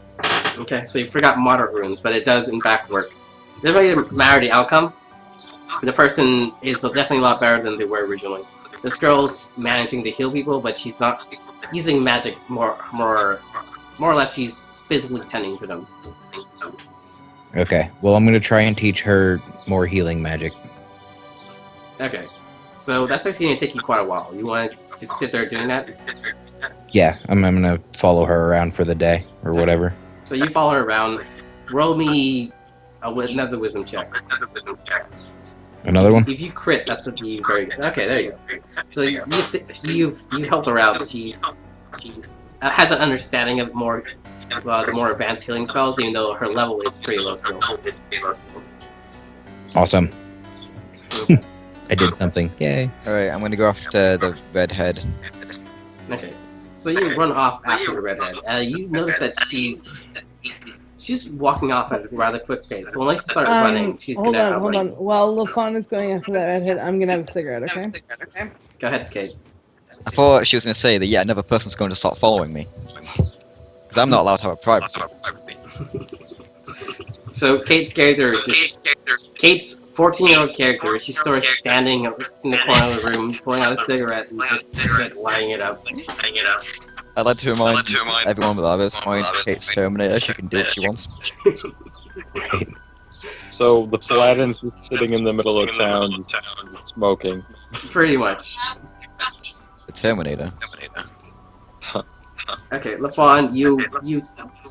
Okay, so you forgot moderate runes, but it does in fact work. It doesn't really matter the outcome. The person is definitely a lot better than they were originally. This girl's managing to heal people, but she's not using magic more or less. She's physically tending to them. Okay, well, I'm going to try and teach her more healing magic. Okay, so that's actually going to take you quite a while. You want to just sit there doing that? Yeah, I'm going to follow her around for the day, or whatever. So you follow her around. Roll me another wisdom check. Another one? If you crit, that's a be very good. Okay, there you go. So you've helped her out. She's has an understanding of more the more advanced healing spells, even though her level is pretty low still. Awesome. I did something. Yay. Alright, I'm gonna go after the redhead. Okay, so you run off after the redhead. You notice that she's walking off at a rather quick pace. So unless you start running, she's hold gonna on. While LaFawn is going after that redhead, I'm gonna have a cigarette, okay? Go ahead, Kate. I thought she was gonna say that yeah, another person's going to start following me. Because I'm not allowed to have a privacy. So Kate's character is just Kate's 14-year-old character. She's sort of standing in the corner of the room, pulling out a cigarette and just like lighting it up. I'd like to remind everyone that at this point, Kate's Terminator, she can do what she wants. Right. So the Paladin's just sitting in the middle of town, just smoking. Pretty much. The Terminator. Okay, LaFawn, you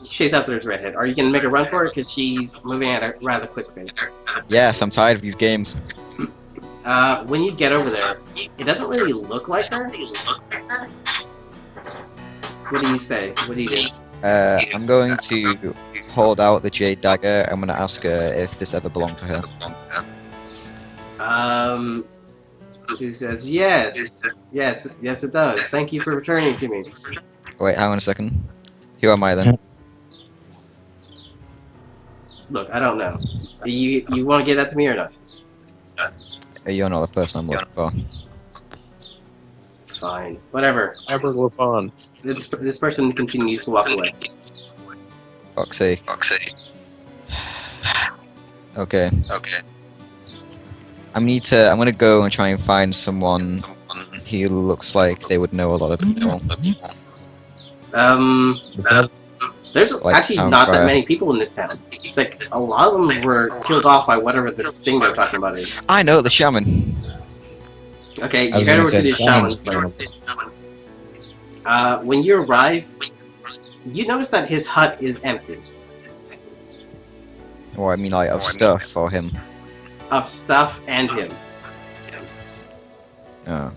chase after this redhead. Are you gonna make a run for it? Because she's moving at a rather quick pace. Yes, I'm tired of these games. When you get over there, it doesn't really look like her. What do you say? What do you do? I'm going to hold out the jade dagger. I'm gonna ask her if this ever belonged to her. She says, yes, it does. Thank you for returning it to me. Wait, hang on a second. Who am I then? Look, I don't know. You want to give that to me or not? You're not the person I'm looking for. Fine, whatever. Ever LaFawn. This person continues to walk away. Fuck's sake. Okay. I'm gonna go and try and find someone who looks like they would know a lot of people. There's Like actually town not that crier. many people in this town. It's like a lot of them were killed off by whatever this thing they're talking about is. I know, the shaman. Okay, I you was head gonna over to say the shaman's shaman's place. When you arrive, you notice that his hut is empty. Or I mean, like, of stuff for him. Of stuff and him. Oh.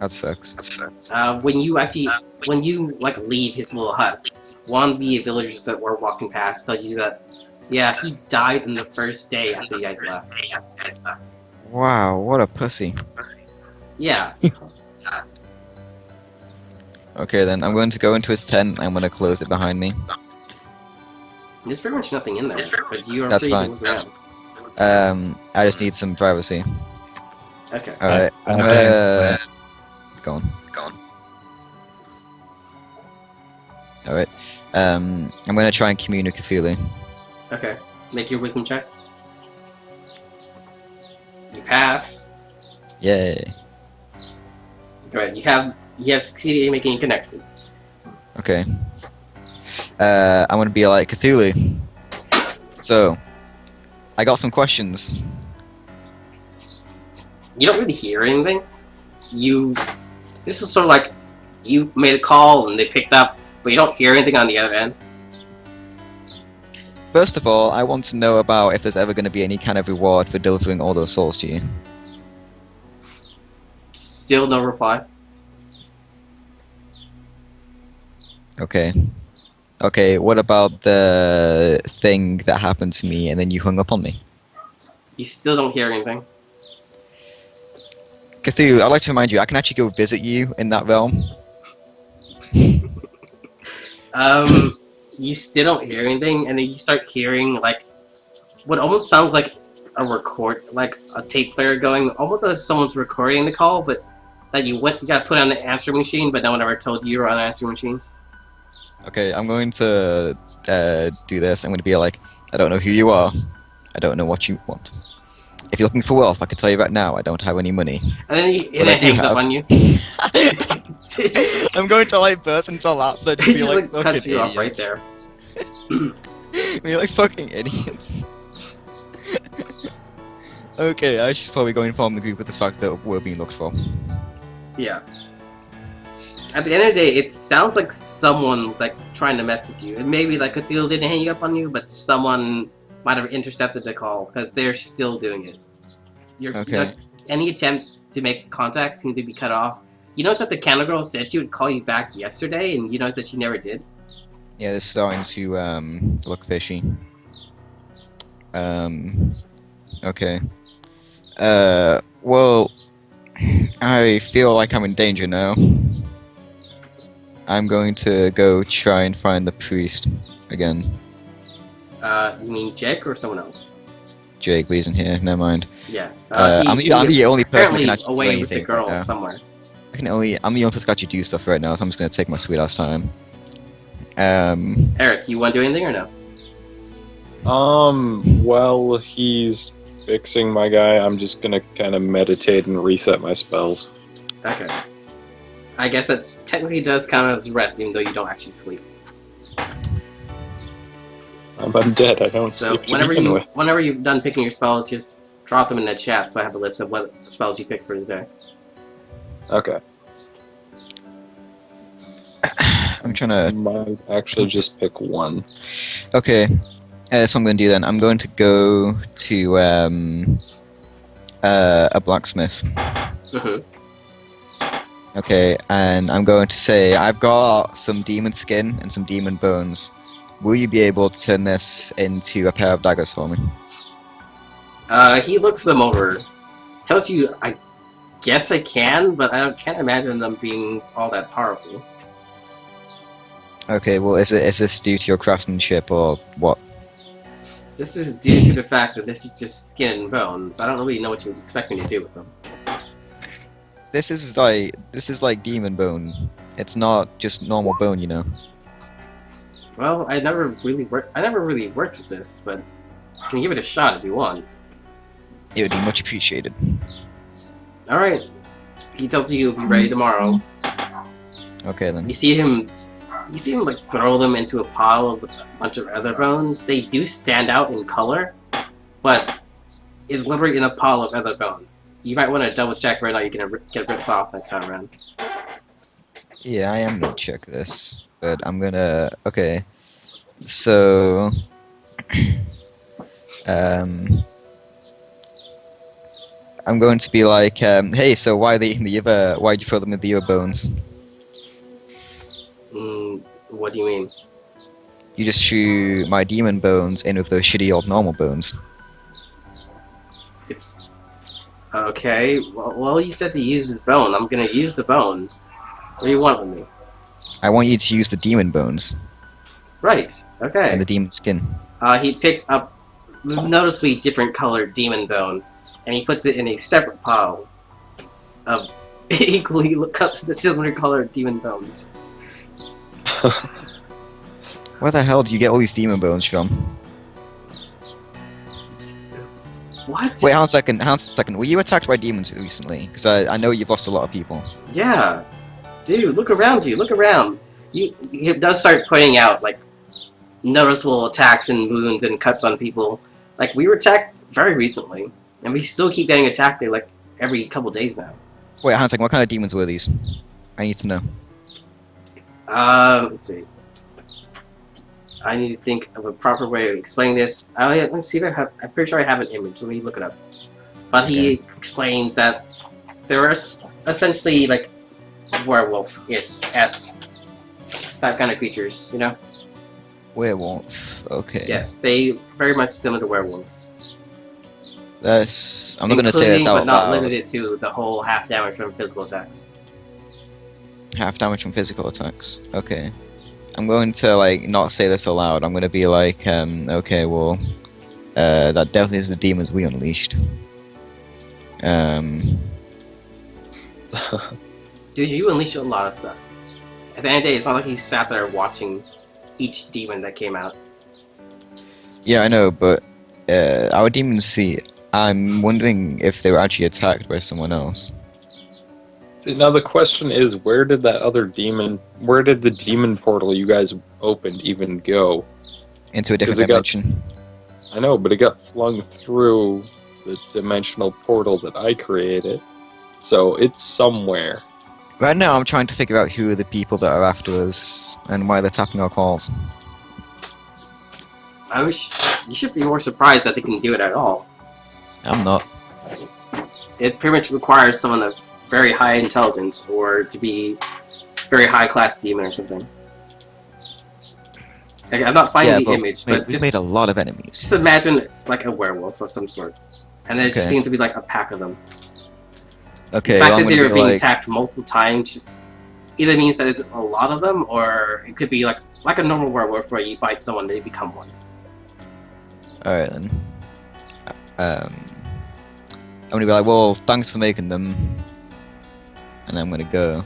That sucks. When you like leave his little hut, one of the villagers that were walking past tells you that, yeah, he died in the first day after you guys left. Wow, what a pussy. Yeah. Okay, then I'm going to go into his tent. I'm going to close it behind me. There's pretty much nothing in there, but you are That's free fine. to look around. I just need some privacy. Okay. Alright, I'm Okay. Go on. Alright. I'm gonna try and commune with Cthulhu. Okay. Make your wisdom check. You pass. Yay. Good. You have succeeded in making a connection. Okay. I'm gonna be like, Cthulhu. So, I got some questions. You don't really hear anything. This is sort of like you made a call and they picked up, but you don't hear anything on the other end. First of all, I want to know about if there's ever gonna be any kind of reward for delivering all those souls to you. Still no reply. Okay. Okay, what about the thing that happened to me and then you hung up on me? You still don't hear anything. Cthulhu, I'd like to remind you, I can actually go visit you in that realm. You still don't hear anything, and then you start hearing like what almost sounds like like a tape player going, almost as if someone's recording the call, but that you got put on the answering machine, but no one ever told you were on an answering machine. Okay, I'm going to do this. I'm going to be like, I don't know who you are. I don't know what you want. If you're looking for wealth, I can tell you right now, I don't have any money. And then it But I do hangs up have. on you. I'm going to like burst into laughter and He be just like, like fucking cuts you off right idiots. there. We're like fucking idiots. Okay, I should probably go inform the group of the fact that we're being looked for. Yeah. At the end of the day, it sounds like someone's like trying to mess with you. And maybe like Cthulhu didn't hang up on you, but someone might have intercepted the call because they're still doing it. Okay. Any attempts to make contact seem to be cut off. You notice that the candle girl said she would call you back yesterday, and you notice that she never did. Yeah, this is starting to look fishy. Okay. Well, I feel like I'm in danger now. I'm going to go try and find the priest again. You mean Jake or someone else? Jake, but he isn't here. Never mind. Yeah. I'm the only person that Apparently can actually do away with the anything girl right now. somewhere. I'm the only person that can actually do stuff right now, so I'm just gonna take my sweet ass time. Eric, you want to do anything or no? While he's fixing my guy, I'm just gonna kind of meditate and reset my spells. Okay. I guess that technically does count as rest, even though you don't actually sleep. I'm undead, I don't So sleep to begin with. whenever you've done picking your spells, just drop them in the chat so I have the list of what spells you picked for the day. Okay. I'm trying to. Might actually just pick one. Okay, that's what I'm gonna do then. I'm going to go to a blacksmith. Mm-hmm. Okay, and I'm going to say I've got some demon skin and some demon bones. Will you be able to turn this into a pair of daggers for me? He looks them over. Tells you, I guess I can, but I can't imagine them being all that powerful. Okay, well, is this due to your craftsmanship or what? This is due to the fact that this is just skin and bones. I don't really know what you expect me to do with them. This is like demon bone. It's not just normal bone, you know. Well, I never really worked with this, but I can give it a shot if you want. It would be much appreciated. All right. He tells you he'll be ready tomorrow. Okay then. You see him like throw them into a pile of a bunch of other bones. They do stand out in color, but is literally in a pile of other bones. You might want to double check right now. You can get ripped off next time around. Yeah, I am gonna check this, but I'm gonna. Okay, so I'm going to be like, hey, so why why'd you fill them with the other bones? What do you mean? You just threw my demon bones in with those shitty old normal bones. It's okay. Well, you said to use his bone. I'm gonna use the bone. What do you want with me? I want you to use the demon bones Right. Okay. and the demon skin. He picks up noticeably different colored demon bone, and he puts it in a separate pile of equally similar colored demon bones. Where the hell do you get all these demon bones from? What? Wait, hang on a second. Were you attacked by demons recently? Because I know you've lost a lot of people. Yeah. Dude, look around you. Look around. It does start putting out, like, noticeable attacks and wounds and cuts on people. Like, we were attacked very recently, and we still keep getting attacked, like, every couple days now. Wait, hang on a second. What kind of demons were these? I need to know. Let's see. I need to think of a proper way of explaining this. Let me see if I have. I'm pretty sure I have an image. Let me look it up. But he explains that there are essentially like werewolf-esque type kind of creatures. You know? Werewolf. Okay. Yes, they very much similar to werewolves. I'm not going to say this Including, out but not loud. limited to the whole half damage from physical attacks. Half damage from physical attacks. Okay. I'm going to like not say this aloud. I'm going to be like, okay, well, that definitely is the demons we unleashed. Dude, you unleashed a lot of stuff. At the end of the day, it's not like he sat there watching each demon that came out. Yeah, I know, but our demons see. I'm wondering if they were actually attacked by someone else. See, now the question is, where did the demon portal you guys opened even go? Into a different 'Cause it got- dimension. I know, but it got flung through the dimensional portal that I created. So it's somewhere. Right now, I'm trying to figure out who are the people that are after us and why they're tapping our calls. You should be more surprised that they can do it at all. I'm not. It pretty much requires someone of very high intelligence or to be very high class demon or something. Like, I'm not finding the image, but we've made a lot of enemies. just imagine like a werewolf of some sort, and there just Okay. seems to be like a pack of them. Okay, The fact well, I'm that they gonna were be being like, attacked multiple times just either means that it's a lot of them, or it could be like a normal werewolf where you bite someone, they become one. alright then. I'm gonna be like, well, thanks for making them. And I'm gonna go.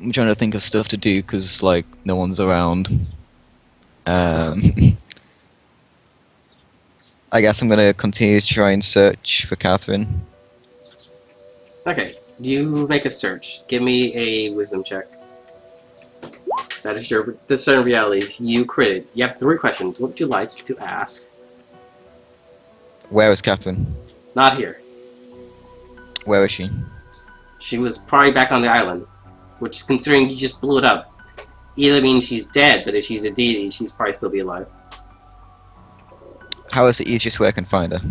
I'm trying to think of stuff to do because, like, no one's around. I guess I'm gonna continue to try and search for Catherine. Okay, you make a search. Give me a wisdom check. That is your discern realities. You critted. You have 3 questions. What would you like to ask? Where is Catherine? Not here. Where is she? She was probably back on the island, which, considering you just blew it up, either means she's dead, but if she's a deity, she's probably still be alive. How is the easiest way I can find her?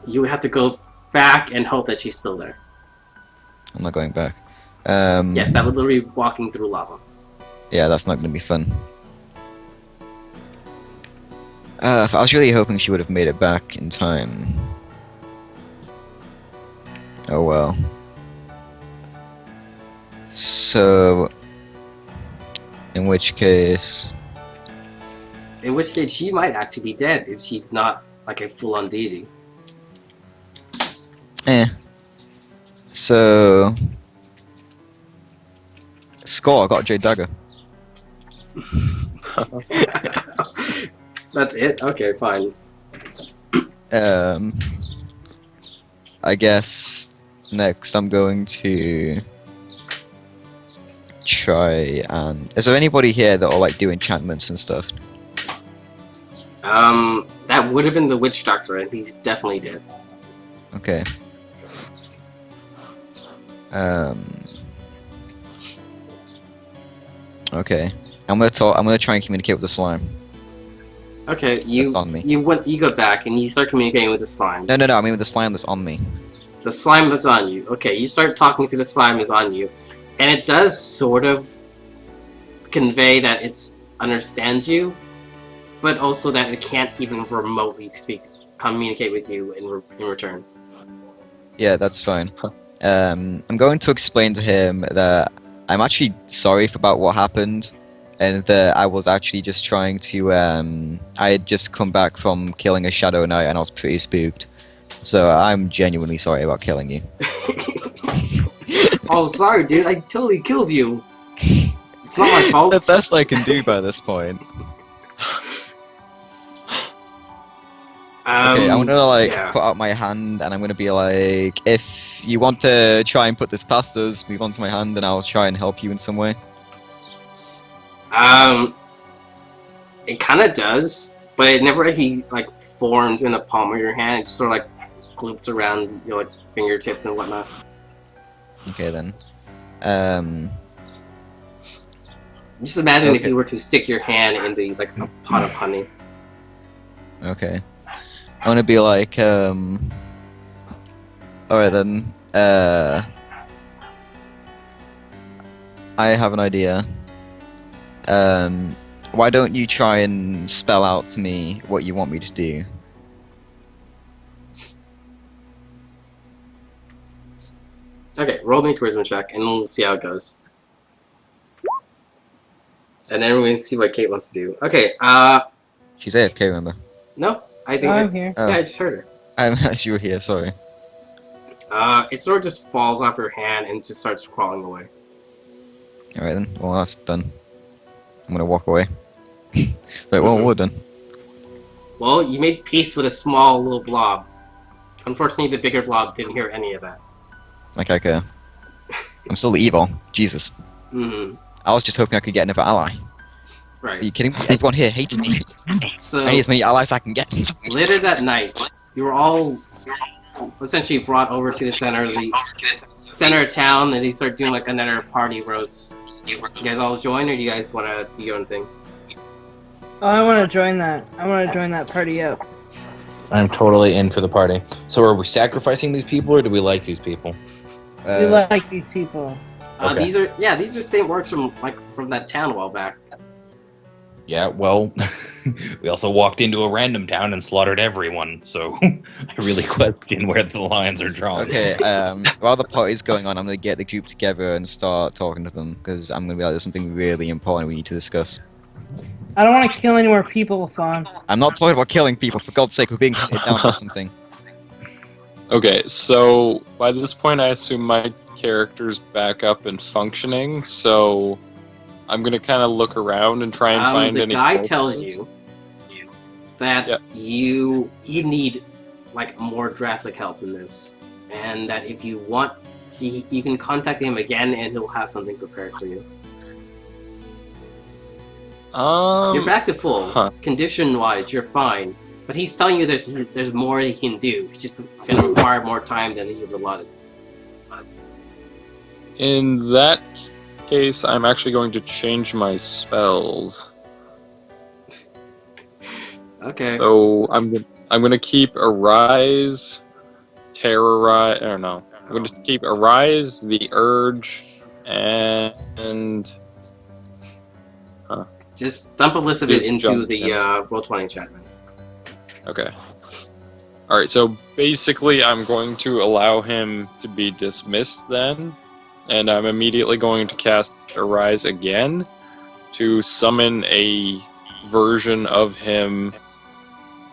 You would have to go back and hope that she's still there. I'm not going back. Yes, that would literally be walking through lava. Yeah, that's not gonna be fun. I was really hoping she would have made it back in time. Oh well. So, in which case, She might actually be dead if she's not like a full-on deity. So, score. I got a Jade Dagger. That's it? Okay, fine. I guess next I'm going to try and. Is there anybody here that will like do enchantments and stuff? That would have been the witch doctor, and he's definitely dead. Okay. Okay. I'm gonna talk. I'm gonna try and communicate with the slime. Okay, That's on me. you go back and you start communicating with the slime. No, no, no. I mean with the slime that's on me. The slime is on you. Okay, you start talking to the slime is on you, and it does sort of convey that it understands you, but also that it can't even remotely communicate with you in return. Yeah, that's fine. I'm going to explain to him that I'm actually sorry about what happened, and that I was actually just trying to. I had just come back from killing a Shadow Knight, and I was pretty spooked. So I'm genuinely sorry about killing you. Oh, sorry, dude. I totally killed you. It's not my fault. The best I can do by this point. Okay, I'm gonna yeah. put out my hand, and I'm gonna be like, if you want to try and put this past us, move on to my hand, and I'll try and help you in some way. It kind of does, but it never actually forms in the palm of your hand. It just sort of gloops around your fingertips and whatnot. Okay then. Just imagine if Okay. you were to stick your hand into a pot of honey. Okay. I'm gonna be like, alright then, I have an idea. Why don't you try and spell out to me what you want me to do? Okay, roll me a charisma check, and we'll see how it goes. And then we're gonna see what Kate wants to do. Okay, She's AFK, remember? no, I think I'm here. Oh. yeah, I just heard her. You were here, sorry. It sort of just falls off her hand and just starts crawling away. Alright then, well that's done. I'm gonna walk away. Wait, well we're done. Well, you made peace with a small little blob. Unfortunately, the bigger blob didn't hear any of that. Like I care. I'm still evil. Jesus. Mm-hmm. I was just hoping I could get another ally. Are Right. you kidding me? Everyone here hates me. So I need as many allies I can get. later that night, you were all essentially brought over to the center of town, and they start doing another party roast. You guys all join, or do you guys want to do your own thing? Oh, I want to join that. I want to join that party up. I'm totally in for the party. So are we sacrificing these people, or do we like these people? We like these people. Okay. These are same works from that town a while back. Yeah, well, we also walked into a random town and slaughtered everyone, so I really question where the lines are drawn. Okay, while the party's going on, I'm gonna get the group together and start talking to them, because I'm gonna be like, there's something really important we need to discuss. I don't want to kill any more people, Fawn. I'm not talking about killing people, for God's sake, we're being hunted down for something. Okay, so by this point, I assume my character's back up and functioning, so I'm gonna kind of look around and try and find the any. guy tokens. tells you that Yep. you need more drastic help in this, and that if you want, you can contact him again, and he'll have something prepared for you. You're back to full. huh. Condition-wise, you're fine. But he's telling you there's more he can do. It's just going to require more time than he was allotted. In that case, I'm actually going to change my spells. Okay. So I'm gonna keep Arise, Terrorize. I don't know. I'm going to keep Arise, the Urge, and Just dump a list of it Just into jump, the yeah. Roll20 chat, man. okay. All right. So basically, I'm going to allow him to be dismissed then, and I'm immediately going to cast Arise again to summon a version of him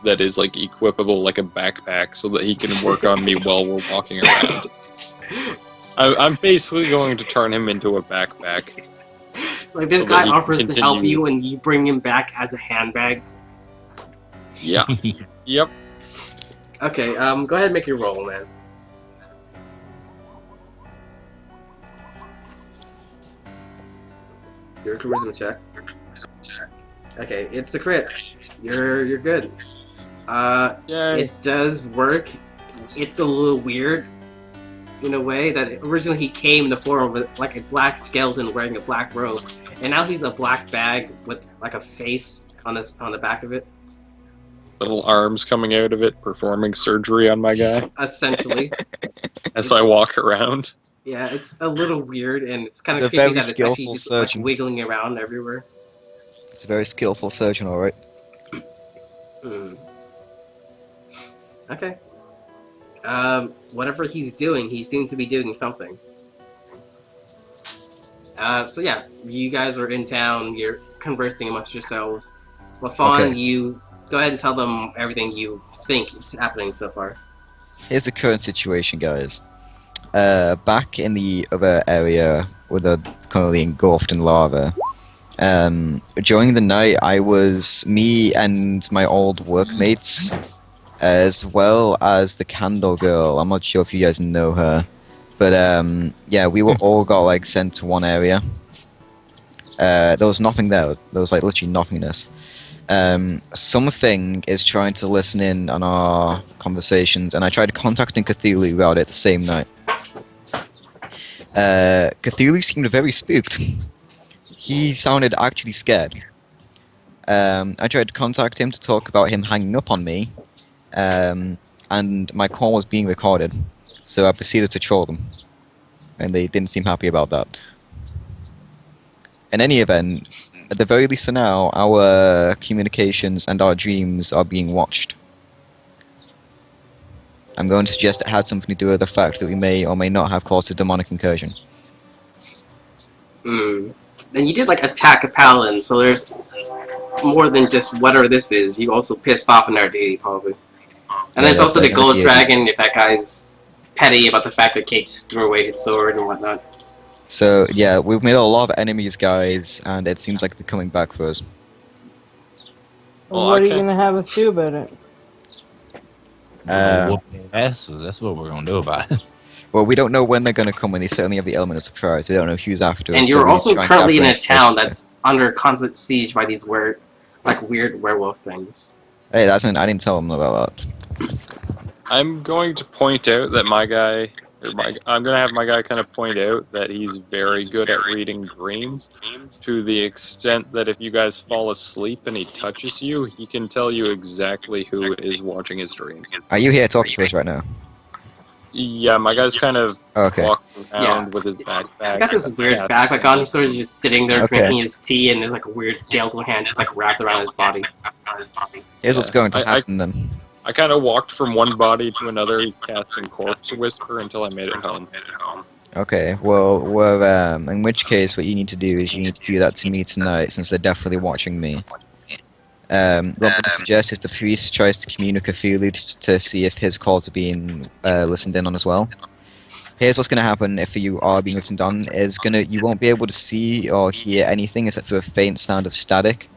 that is equipable like a backpack, so that he can work on me while we're walking around. I'm basically going to turn him into a backpack. This So guy that he offers to help continue- you, and you bring him back as a handbag. Yeah. Yep. Okay, go ahead and make your roll, man. Your charisma check. Okay, it's a crit. You're good. Yay. It does work. It's a little weird in a way that originally he came in the form of a black skeleton wearing a black robe, and now he's a black bag with like a face on the back of it. Little arms coming out of it, performing surgery on my guy Essentially, as I walk around. yeah, it's a little weird, and it's kind He's of a creepy very that it's actually skillful just surgeon. like wiggling around everywhere. It's a very skillful surgeon, alright. Hmm. Okay. Whatever he's doing, he seems to be doing something. So yeah, you guys are in town, you're conversing amongst yourselves. LaFawn, Okay. you go ahead and tell them everything you think is happening so far. Here's the current situation, guys. Back in the other area where they're currently engulfed in lava, during the night me and my old workmates, as well as the candle girl. I'm not sure if you guys know her, but yeah, we were all got like sent to one area. There was nothing there. There was like literally nothingness. Something is trying to listen in on our conversations, and I tried contacting Cthulhu about it the same night. Cthulhu seemed very spooked. He sounded actually scared. I tried to contact him to talk about him hanging up on me, and my call was being recorded, so I proceeded to troll them, and they didn't seem happy about that. In any event, at the very least for now, our communications and our dreams are being watched. I'm going to suggest it had something to do with the fact that we may or may not have caused a demonic incursion. Then you did like attack a paladin, so there's more than just whatever this is. You also pissed off another deity, probably. And there's also the that's gold deity. dragon, if that guy's petty about the fact that Kate just threw away his sword and whatnot. So yeah, we've made a lot of enemies, guys, and it seems like they're coming back for us. Well, Well, what I are you can't- gonna have us do about it? Whoop their asses. That's what we're gonna do about it. Well, we don't know when they're going to come, and they certainly have the element of surprise. We don't know who's after us. And so you're we also try and currently in a capture town them. that's under constant siege by these weird werewolf things. Hey, I didn't tell them about that. I'm going to point out that I'm going to have my guy kind of point out that he's very good at reading dreams, to the extent that if you guys fall asleep and he touches you, he can tell you exactly who is watching his dreams. Are you here talking to us right now? Yeah, my guy's kind of Okay. walking around Yeah. with his backpack. He's got this weird backpack on. He's sort of just sitting there Okay. drinking his tea, and there's like a weird skeletal hand just like wrapped around his body. Here's what's going to I- happen then. I kind of walked from one body to another, casting Corpse Whisper until I made it home. Okay, well, in which case, what you need to do is you need to do that to me tonight, since they're definitely watching me. What I'm going to suggest is the priest tries to communicate Cthulhu to see if his calls are being listened in on as well. Here's what's going to happen if you are being listened on, you won't be able to see or hear anything except for a faint sound of static.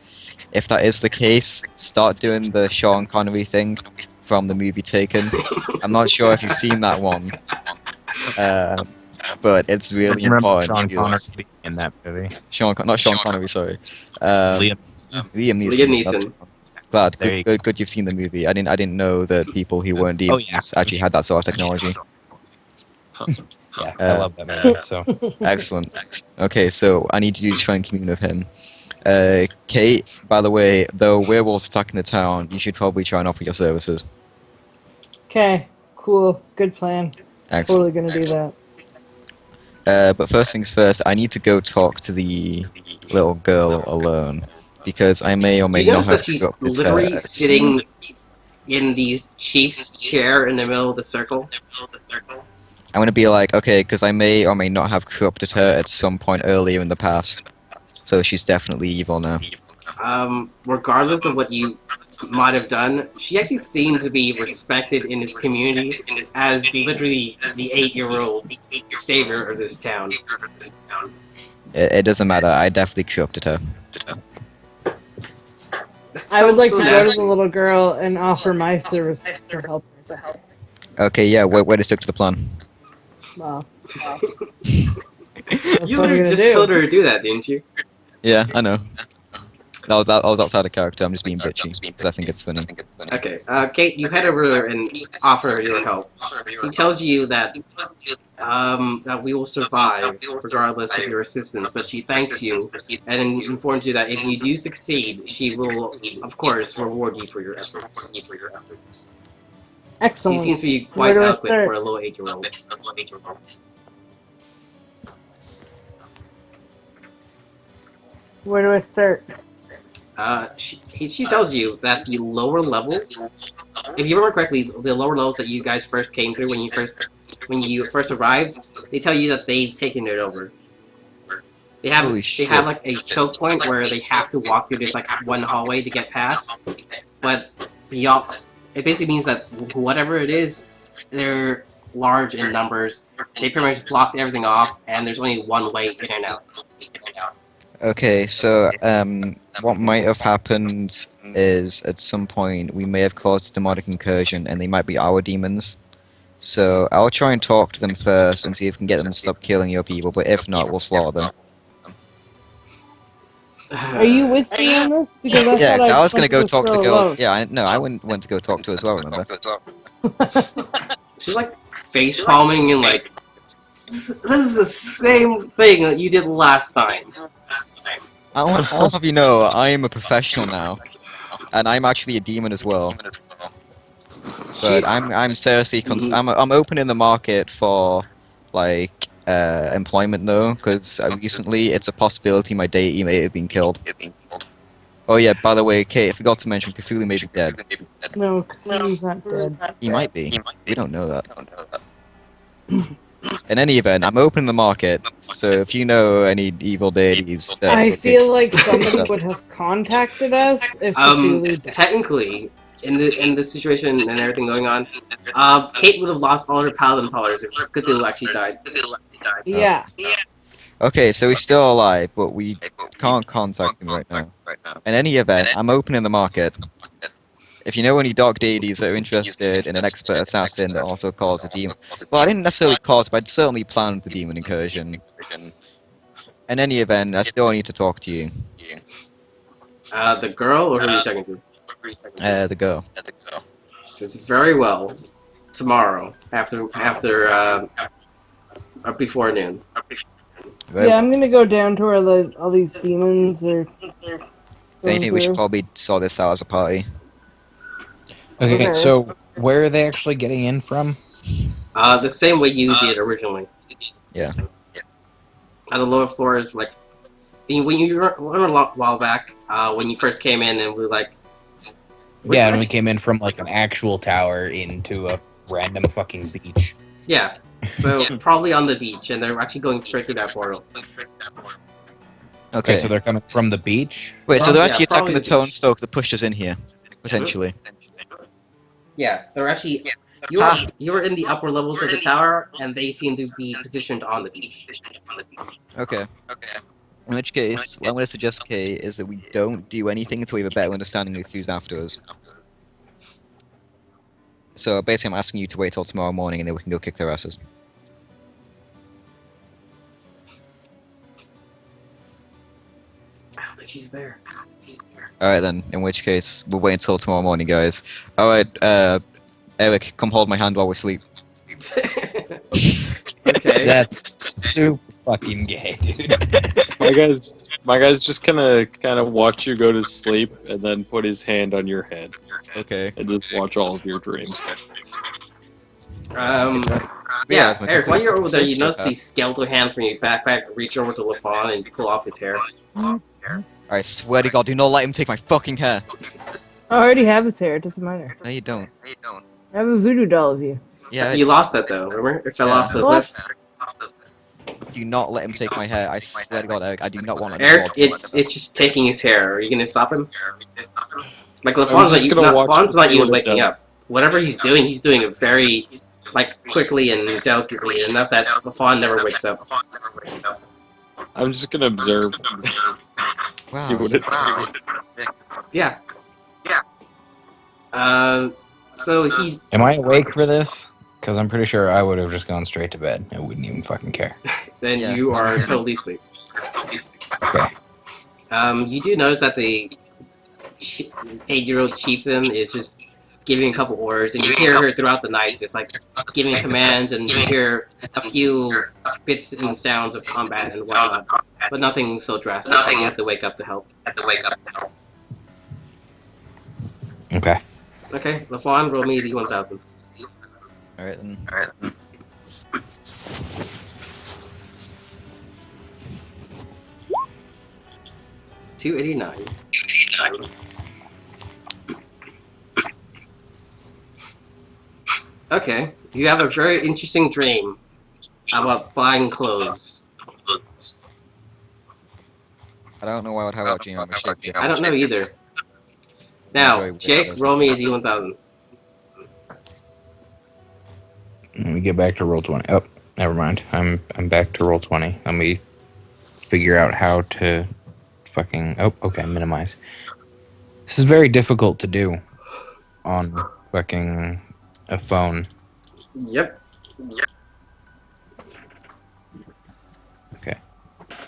If that is the case, start doing the Sean Connery thing from the movie Taken. I'm not sure if you've seen that one, but it's really Remember important. Sean you do Connery this. being in that movie. Not Sean Connery, sorry. Liam. Liam Neeson. Liam Neeson. Glad. There you Good. You've seen the movie. I didn't know that people who weren't Oh, demons yeah. actually had that sort of technology. Yeah, I love that movie. So Excellent. Okay, so I need you to try and commune with him. Kate, by the way, though werewolves attacking the town, you should probably try and offer your services. Okay, cool, good plan. Excellent. Totally gonna do that. But first things first, I need to go talk to the little girl alone, because I may or may You not notice have that she's got this, literally sitting in the chief's chair in the middle of the circle. I'm gonna be like, okay, because I may or may not have corrupted her at some point earlier in the past, so she's definitely evil now. Regardless of what you might have done, she actually seemed to be respected in this community as literally the 8-year-old savior of this town. It doesn't matter. I definitely corrupted her. That I would sounds like so to go to nasty. the little girl and offer my services to help her. Okay, yeah, way to stick to the plan. Well, You what I'm literally gonna just do. told her to do that, didn't you? Yeah, I know. That was outside of character. I'm just being bitchy because I think it's funny. Okay, Kate, you head over and offer your help. He tells you that that we will survive regardless of your assistance, but she thanks you and informs you that if you do succeed, she will, of course, reward you for your efforts. She Excellent. seems to be Where quite do I eloquent start? for a little 8-year-old. Where do I start? She tells you that the lower levels, if you remember correctly, the lower levels that you guys first came through when you first arrived, they tell you that they've taken it over. They have Holy they shit. have like a choke point where they have to walk through this like one hallway to get past, but beyond, it basically means that whatever it is, they're large in numbers. They pretty much blocked everything off, and there's only one way in and out. Okay, so what might have happened is at some point we may have caused a demonic incursion, and they might be our demons. So I'll try and talk to them first and see if we can get them to stop killing your people. But if not, we'll slaughter them. Are you with me on this? Because I Yeah, thought 'cause I I was gonna go talk to the girl. alone. Yeah, I went to go talk to her as well. Remember? She's like face palming and like, this is the same thing that you did last time. I'll have you know, I am a professional now, and I'm actually a demon as well. But I'm seriously I'm opening the market for like employment though, because recently it's a possibility my deity may have been killed. Oh yeah, by the way, Kate, I forgot to mention Cthulhu may be dead. No, Cthulhu's not dead. He might be. We don't know that. In any event, I'm opening the market, so if you know any evil deities that I would feel like somebody Success. would have contacted us if Cthulhu died. Technically, in the situation and everything going on, Kate would have lost all her paladin powers if Cthulhu actually died. Yeah. Okay, so he's still alive, but we can't contact him right now. In any event, I'm opening the market. If you know any dark deities that are interested in an expert assassin that also calls a demon... Well, I didn't necessarily cause, but I'd certainly planned the demon incursion. In any event, I still need to talk to you. The girl, or who are you talking to? The girl. So it's very well tomorrow after or before noon. Right? Yeah, I'm gonna go down to where all these demons are. If anything, we should through. probably sort this out as a party. Okay, Okay. so where are they actually getting in from? The same way you did originally. Yeah. On the lower floors, like when you remember a while back, when you first came in and we were like, Yeah, and we came in from like an actual tower into a random fucking beach. yeah. So probably on the beach, and they're actually going straight through that portal. Okay, so they're coming from the beach? Wait, so they're Yeah, actually probably attacking the the townsfolk that pushed us in here, potentially. Yeah, they're actually. You were in the upper levels of the tower, and they seem to be positioned on the beach. Okay. In which case, what I'm going to suggest, Kay, is that we don't do anything until we have a better understanding of who's after us. So basically, I'm asking you to wait till tomorrow morning, and then we can go kick their asses. I don't think she's there. Alright then, in which case, we'll wait until tomorrow morning, guys. Alright, Eric, come hold my hand while we sleep. Okay. That's super fucking gay, dude. My guy's just gonna kind of watch you go to sleep and then put his hand on your head Okay. and just watch all of your dreams. Yeah, my Eric, while you're over there, you sociopath. notice the skeletal hand from your backpack reach over to LaFawn and pull off his hair. I swear to God, do not let him take my fucking hair. I already have his hair. It doesn't matter. No, you don't. I have a voodoo doll of you. Yeah, You lost that though, remember? It fell Yeah. off the What? cliff. do not let him take my hair. I swear to God, Eric, I do not want to. Eric, it's just taking his hair. Are you gonna stop him? Like I'm LaFawn's just not, gonna watch LaFawn's to not see even what it waking does. up. Whatever he's doing it very, like, quickly and delicately enough that LaFawn never wakes up. I'm just gonna observe. Wow. See what it does. Yeah. So he's Am I awake for this? Because I'm pretty sure I would have just gone straight to bed. I wouldn't even fucking care. then Yeah. you are totally asleep. Okay. You do notice that the 8-year-old chieftain is just giving a couple orders, and you hear her throughout the night just like giving commands, and you hear a few bits and sounds of combat and whatnot, but nothing so drastic that you have to wake up to help. Okay. Okay, LaFawn, roll me the 1000. Alright then. 289. Okay, you have a very interesting dream about buying clothes. I don't know why I would have a dream of a shape. I don't know either. Now, Very weird, Jake, isn't roll me a it? D1000. Let me get back to roll 20. Oh, never mind. I'm back to roll 20. Let me figure out how to fucking... Oh, okay, minimize. This is very difficult to do on fucking a phone. Yep. Okay.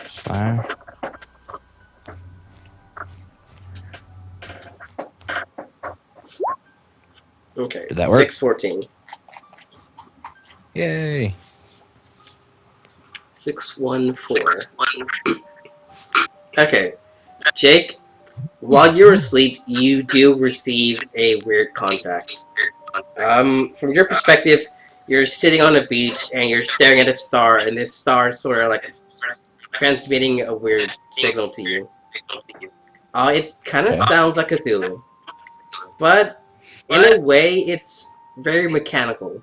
Slash. Okay, Did that work? 614. Yay. 614. Okay, Jake, while you're asleep, you do receive a weird contact. From your perspective, you're sitting on a beach and you're staring at a star, and this star is sort of like transmitting a weird signal to you. It kind of Okay. sounds like Cthulhu, but in a way, it's very mechanical.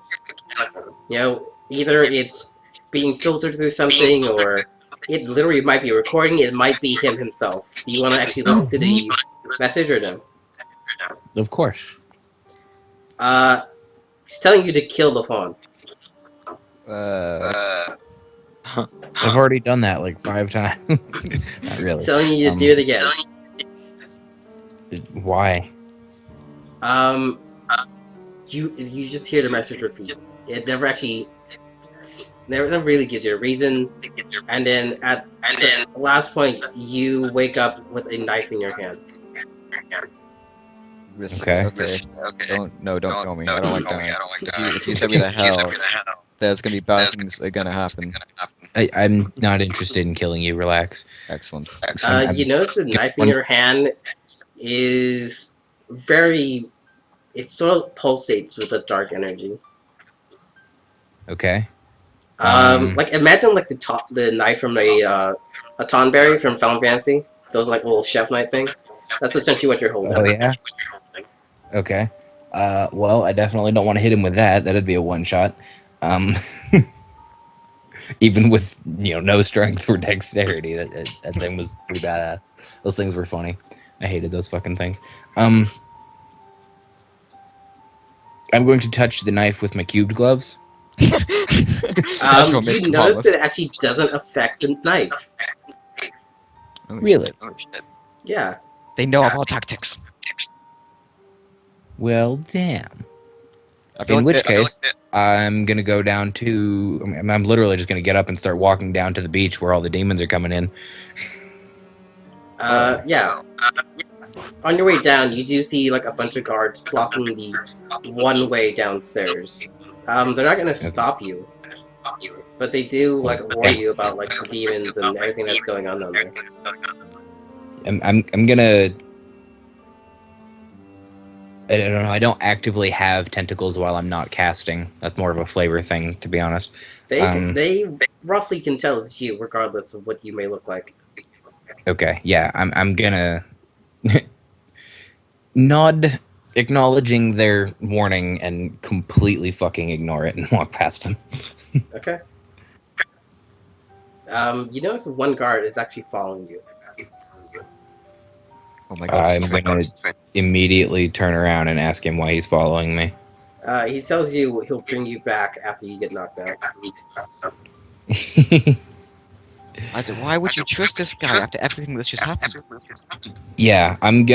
You know, either it's being filtered through something, or it literally might be recording. It might be him himself. Do you want to actually listen to the message or no? Of course. He's telling you to kill the fawn. I've already done that like 5 times. Not He's really. telling you to do it again. Why? You just hear the message repeat. It never actually, never really gives you a reason. And then at the last point, you wake up with a knife in your hand. Okay. Don't kill me. I don't like dying. If you send me to hell, there's gonna be bad things that are gonna happen. I'm not interested in killing you. Relax. Excellent. You notice the knife in your hand is very. It sort of pulsates with a dark energy. Okay. Like imagine like the knife from a tonberry from Final Fantasy. Those like little chef knife thing. That's essentially what you're holding. Oh yeah. Okay. Well, I definitely don't want to hit him with that. That'd be a one shot. Even with no strength or dexterity, that thing was pretty badass. Those things were funny. I hated those fucking things. I'm going to touch the knife with my cubed gloves. You notice that it actually doesn't affect the knife. Really? Yeah. They know of all tactics. Well, damn. I feel In like which they- I feel case, I'm gonna go down to. I'm literally just gonna get up and start walking down to the beach where all the demons are coming in. Yeah. On your way down, you do see like a bunch of guards blocking the one way downstairs. They're not gonna stop you, but they do like warn you about like the demons and everything that's going on down there. I'm gonna. I don't know. I don't actively have tentacles while I'm not casting. That's more of a flavor thing, to be honest. They roughly can tell it's you, regardless of what you may look like. Okay, yeah, I'm gonna nod, acknowledging their warning, and completely fucking ignore it and walk past them. Okay. You notice one guard is actually following you. Oh my god. I'm gonna immediately turn around and ask him why he's following me. He tells you he'll bring you back after you get knocked out. Why would you trust this guy after everything that's just happened? Yeah, I'm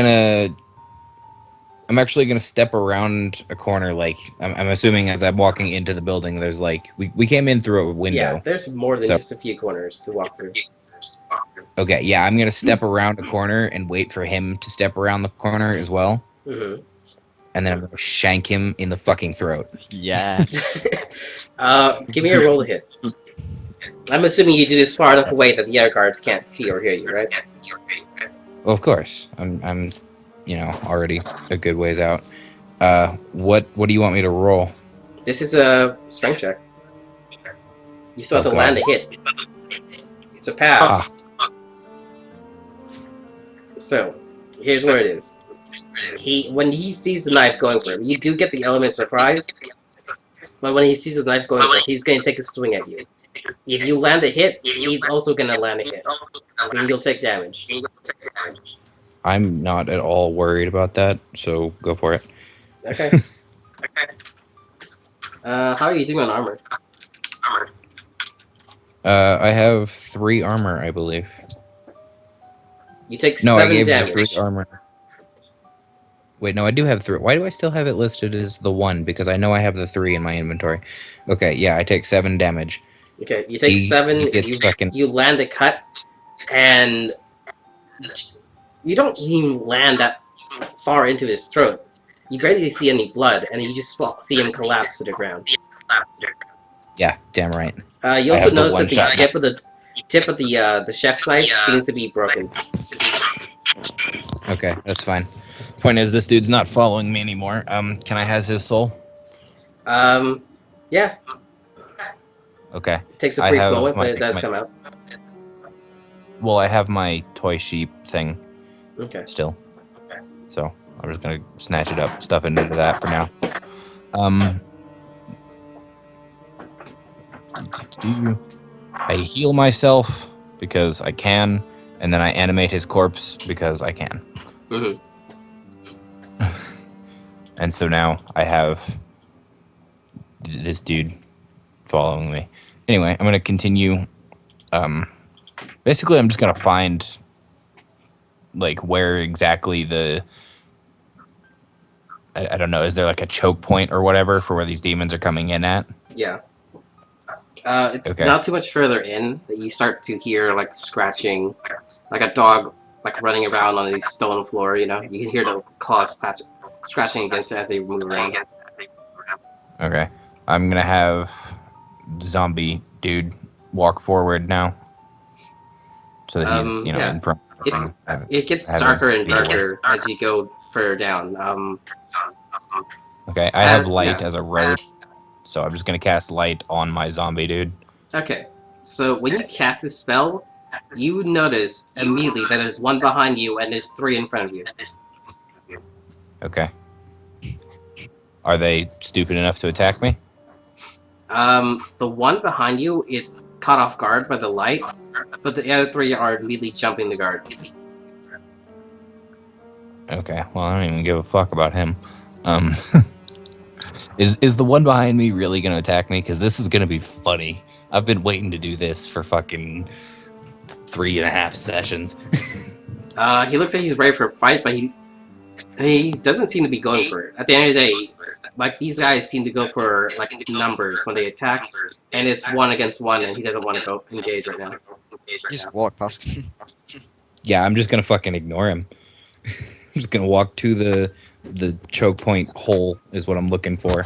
actually gonna step around a corner. Like I'm assuming as I'm walking into the building, there's like we came in through a window. Yeah, there's more than So- just a few corners to walk through. Okay, yeah, I'm gonna step around a corner and wait for him to step around the corner as well, Mm-hmm. and then I'm gonna shank him in the fucking throat. Yes. Give me a roll to hit. I'm assuming you do this far enough away that the other guards can't see or hear you, right? Well, of course, I'm, already a good ways out. What do you want me to roll? This is a strength check. You still have Oh, to God. land a hit. It's a pass. So, here's what it is. When he sees the knife going for him, you do get the element surprise, but when he sees the knife going for him, he's going to take a swing at you. If you land a hit, he's also going to land a hit. And you'll take damage. I'm not at all worried about that, so go for it. Okay. How are you doing on armor? I have 3 armor, I believe. You take No, I 7 gave you damage. 3 armor. Wait, no, I do have 3. Why do I still have it listed as the 1? Because I know I have the 3 in my inventory. Okay, yeah, I take 7 damage. Okay, you take He 7, gets fucking... you land a cut, and you don't even land that far into his throat. You barely see any blood, and you just see him collapse to the ground. Yeah, damn right. You I also have the notice one that the shot. tip of the chef's knife seems to be broken. Okay, that's fine. Point is, this dude's not following me anymore. Can I has his soul? Yeah, Okay. it takes a I brief have moment, but my- it does my- come out. Well, I have my toy sheep thing Okay. still, so I'm just gonna snatch it up, stuff it into that for now. I heal myself because I can, and then I animate his corpse because I can. Mm-hmm. And so now I have this dude following me. Anyway, I'm gonna continue. Basically, I'm just gonna find like where exactly I don't know. Is there like a choke point or whatever for where these demons are coming in at? Yeah. It's Okay. not too much further in that you start to hear like scratching, like a dog like running around on the stone floor. You know, you can hear the claws scratching against it as they move around. Okay. I'm gonna have zombie dude walk forward now, so that he's Yeah. in front. It gets I have darker a- and darker as you go further down. Okay, I have light yeah. as a road, so I'm just gonna cast light on my zombie dude. Okay, so when you cast a spell, you notice immediately that there's one behind you and there's 3 in front of you. Okay. Are they stupid enough to attack me? The one behind you, it's caught off guard by the light, but the other 3 are immediately jumping the guard. Okay. Well, I don't even give a fuck about him. Is the one behind me really gonna attack me? Because this is gonna be funny. I've been waiting to do this for fucking 3.5 sessions. He looks like he's ready for a fight, but he doesn't seem to be going for it. At the end of the day, like, these guys seem to go for like numbers when they attack, and it's 1 against 1, and he doesn't want to go engage right now. Just walk past him. Yeah, I'm just gonna fucking ignore him. I'm just gonna walk to the choke point hole is what I'm looking for.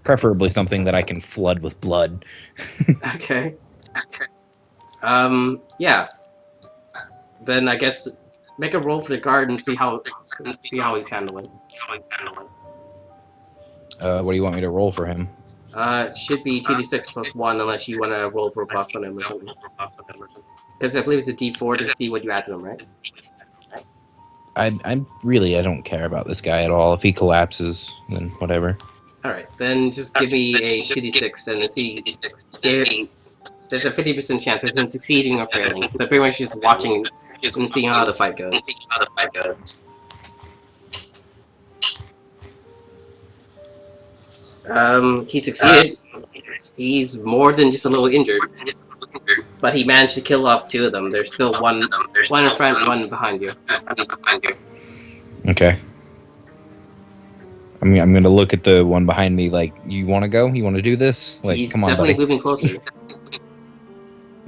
Preferably something that I can flood with blood. Okay. Yeah. Then I guess make a roll for the guard and see how he's handling. What do you want me to roll for him? It should be TD6 plus 1 unless you want to roll for a plus on him or something. Because I believe it's a D4 to see what you add to him, right? I don't care about this guy at all. If he collapses, then whatever. Alright, then just give me a 2d6 and see. There's a 50% chance of him succeeding or failing. So pretty much just watching and seeing how the fight goes. He succeeded. He's more than just a little injured. But he managed to kill off 2 of them. There's still one in front, 1 behind you. Okay. I'm gonna look at the one behind me like, you want to go? You want to do this? Like, He's come on, definitely buddy. moving closer.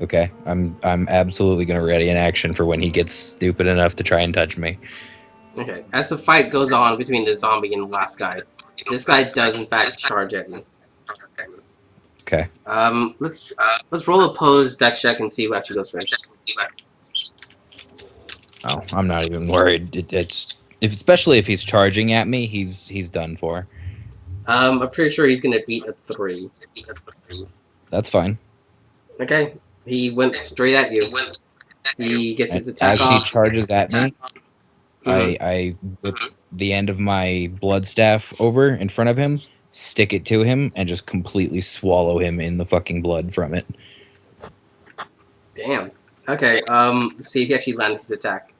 Okay, I'm absolutely gonna ready an action for when he gets stupid enough to try and touch me. Okay. As the fight goes on between the zombie and the last guy, this guy does in fact charge at you. Okay. Let's roll a pose dex check and see who actually goes first. Oh, I'm not even worried. Especially if he's charging at me, he's done for. I'm pretty sure he's gonna beat a 3. That's fine. Okay. He went straight at you. He gets his attack As off. he charges at me, Mhm. I whip the end of my blood staff over in front of him, stick it to him, and just completely swallow him in the fucking blood from it. Damn. Okay. Let's see if he actually landed his attack.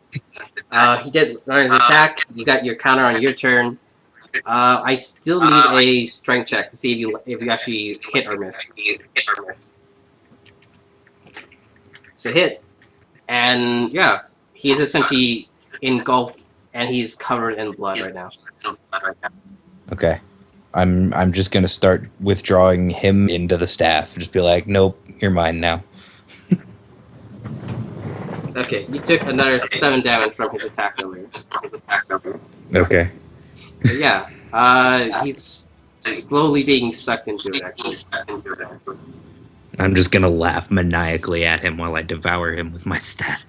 He did land his attack. You got your counter on your turn. I still need a strength check to see if you actually hit or miss. It's a hit, and yeah, he is essentially engulfed, and he's covered in blood right now. Okay. I'm just gonna start withdrawing him into the staff. Just be like, nope, you're mine now. Okay, you took another 7 damage from his attack earlier. Okay. But yeah, he's slowly being sucked into it, actually. I'm just gonna laugh maniacally at him while I devour him with my staff.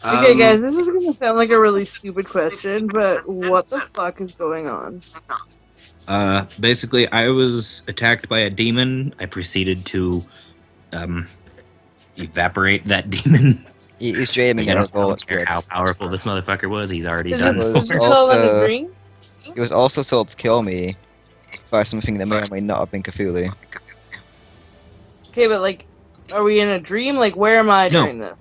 Okay, guys, this is gonna sound like a really stupid question, but what the fuck is going on? Basically, I was attacked by a demon. I proceeded to evaporate that demon. He's dreaming I and his don't bullets care good. how powerful this motherfucker was. He's already Is done. it was still in the also- dream? He was also told to kill me by something that may or may not have been Cthulhu. Okay, but like, are we in a dream? Like, where am I No. during this?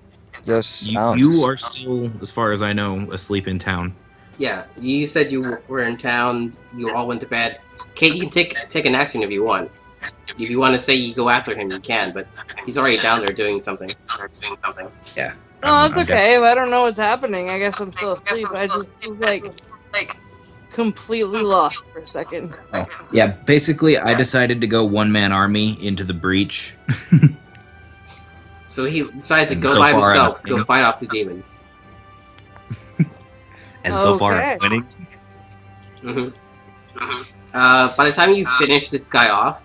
Just You are still, as far as I know, asleep in town. Yeah, you said you were in town, you all went to bed. Kate, you can take an action if you want. If you want to say you go after him, you can, but he's already down there doing something. Yeah. No, that's okay. If I don't know what's happening, I guess I'm still asleep. I just was like completely lost for a second. Yeah, basically, I decided to go one-man army into the breach. So he decided to And go so by far, himself to you go know. fight off the demons. And so far, I'm Okay. winning. By the time you finish this guy off,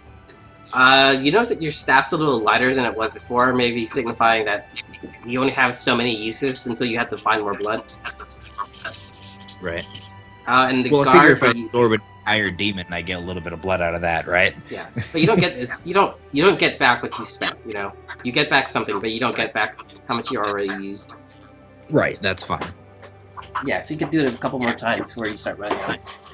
you notice that your staff's a little lighter than it was before, maybe signifying that you only have so many uses until you have to find more blood. Right. And the Well, I figure guard, if I that you- absorb an entire demon, I get a little bit of blood out of that, right? yeah, but you don't get you don't get back what you spent. You know, you get back something, but you don't get back how much you already used. Right, that's fine. Yeah, so you can do it a couple more times before you start running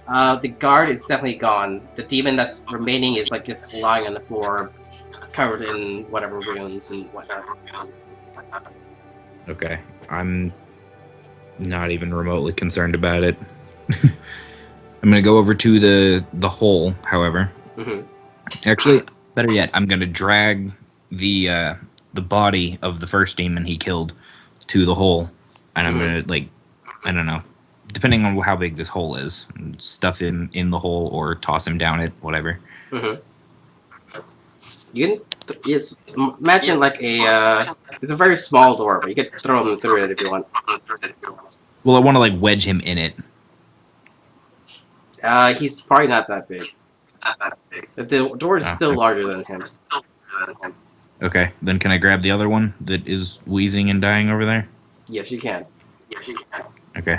out. The guard is definitely gone. The demon that's remaining is like just lying on the floor, covered in whatever runes and whatnot. Okay. I'm not even remotely concerned about it. I'm gonna go over to the hole, however. hmm Actually, better yet, I'm gonna drag the body of the first demon he killed to the hole, and I'm gonna, like, I don't know, depending on how big this hole is, stuff him in the hole or toss him down it, whatever. You can imagine like it's a very small door, but you could throw him through it if you want. Well, I want to, like, wedge him in it. He's probably not that big. The door is still larger than him. Okay, then can I grab the other one that is wheezing and dying over there? Yes, you can. Okay.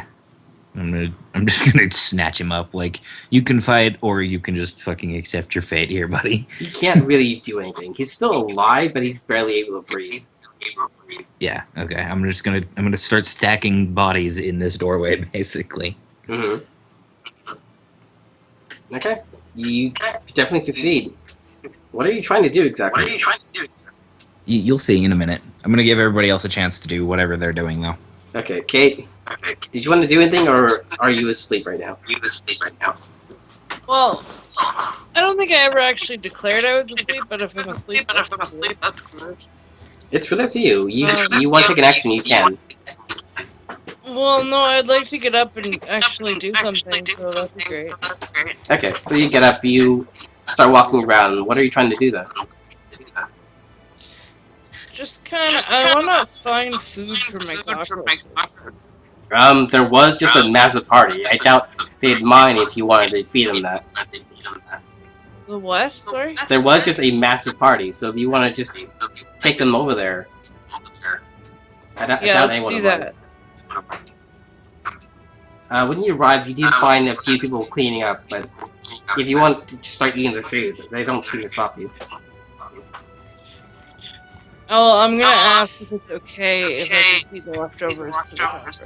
I'm just gonna snatch him up. Like, you can fight, or you can just fucking accept your fate here, buddy. He can't really do anything. He's still alive, but he's barely able to breathe. Yeah. Okay. I'm gonna start stacking bodies in this doorway, basically. Okay, you definitely succeed. What are you trying to do exactly? You'll see in a minute. I'm gonna give everybody else a chance to do whatever they're doing, though. Okay, Kate, did you want to do anything, or are you asleep right now? Well, I don't think I ever actually declared I was asleep, but if I'm asleep, I'm asleep. It's really up to you. You want to take an action, you can. Well, no, I'd like to get up and actually do something, so that'd be great. Okay, so you get up, you start walking around. What are you trying to do then? just kind of. I want to find food for my cockroaches. There was just a massive party. I doubt they'd mind if you wanted to feed them that. The what? Sorry? There was just a massive party, so if you want to just take them over there, I doubt Let's anyone do would mind. When you arrive, you do find a few people cleaning up, but if you want to start eating the food, they don't seem to stop you. Oh, I'm gonna ask if it's okay if I can feed the leftovers to the cockroaches.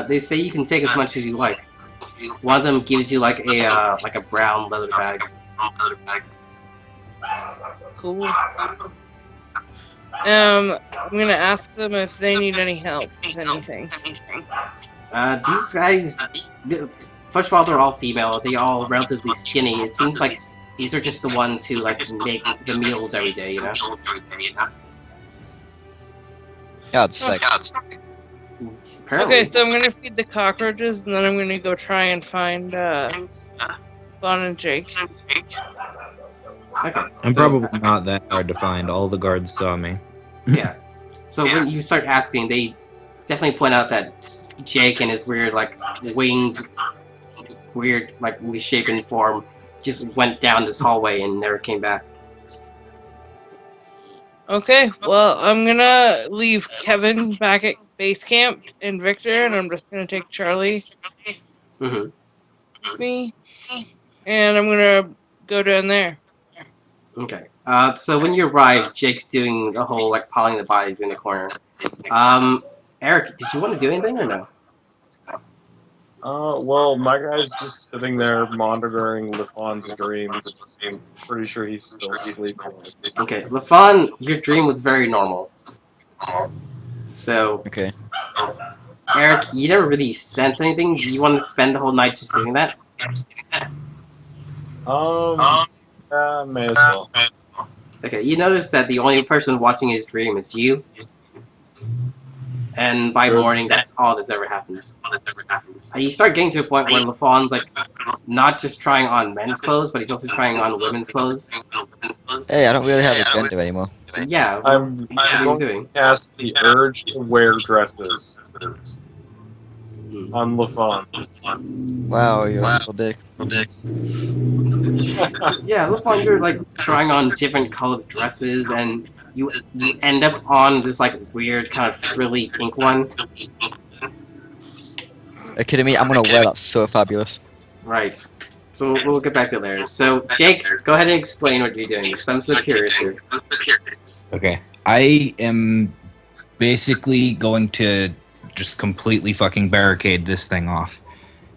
They say you can take as much as you like. One of them gives you like a brown leather bag. Cool. I'm gonna ask them if they need any help with anything. These guys, first of all, they're all female. They're all relatively skinny. It seems like these are just the ones who like make the meals every day, you know? Yeah, it's sex. Apparently. Okay, so I'm gonna feed the cockroaches, and then I'm gonna go try and find Vaughn and Jake. Okay. I'm so, probably not that hard to find. All the guards saw me. Yeah. So when you start asking, they definitely point out that Jake and his weird, like, winged, weird, like, misshapen form just went down this hallway and never came back. Okay, well, I'm gonna leave Kevin back at base camp and Victor, and I'm just gonna take Charlie Mm-hmm. with me, and I'm gonna go down there. Okay. So when you arrive, Jake's doing the whole, like, piling the bodies in the corner. Eric, did you want to do anything or no? Well, my guy's just sitting there monitoring LeFon's dreams. I'm pretty sure he's still sleeping. Okay, LaFawn, your dream was very normal. So, Okay. Eric, you never really sense anything. Do you want to spend the whole night just doing that? May as well. Okay, you notice that the only person watching his dream is you. And by morning, that's all that's ever happened. You start getting to a point where LaFawn's like not just trying on men's clothes, but he's also trying on women's clothes. Hey, I don't really have a gender anymore. Yeah, I'm what he's going doing. to cast the urge to wear dresses on LeFon. Wow, you're a little dick. Yeah, LaFawn, you're like trying on different colored dresses, and you end up on this like weird kind of frilly pink one. Are you kidding me? I'm gonna wear that so fabulous. Right. So we'll get back to there. So Jake, go ahead and explain what you're doing, because I'm so curious here. Okay. I am basically going to just completely fucking barricade this thing off.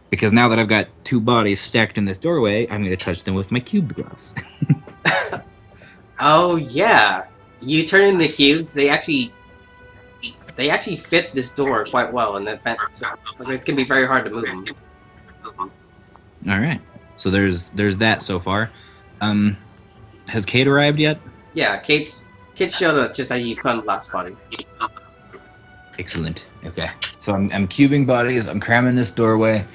Because now that I've got two bodies stacked in this doorway, I'm going to touch them with my cube gloves. Oh yeah, you turn in the cubes. They actually fit this door quite well, and then so it's gonna be very hard to move them. All right. So there's that so far. Has Kate arrived yet? Yeah, Kate showed up just as you put on the last body. Excellent. Okay. So I'm cubing bodies. I'm cramming this doorway.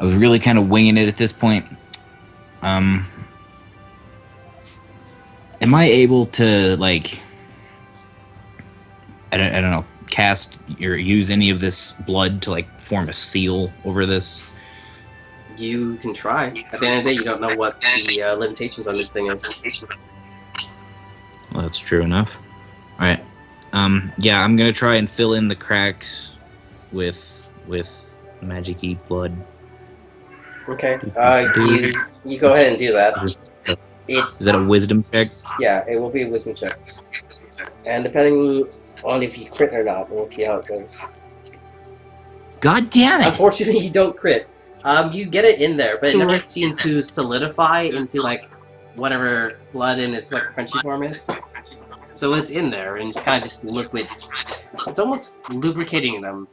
I was really kind of winging it at this point. Am I able to like I don't know, cast or use any of this blood to like form a seal over this? You can try. At the end of the day, you don't know what the limitations on this thing is. Well, that's true enough. All right. Yeah, I'm gonna try and fill in the cracks with magic-y blood. Okay. You go ahead and do that. Is that a wisdom check? Yeah, it will be a wisdom check. And depending on if you crit or not, we'll see how it goes. God damn it! Unfortunately, you don't crit. You get it in there, but it never seems to solidify into like whatever blood in its like crunchy form is. So it's in there and it's kind of just liquid. It's almost lubricating them,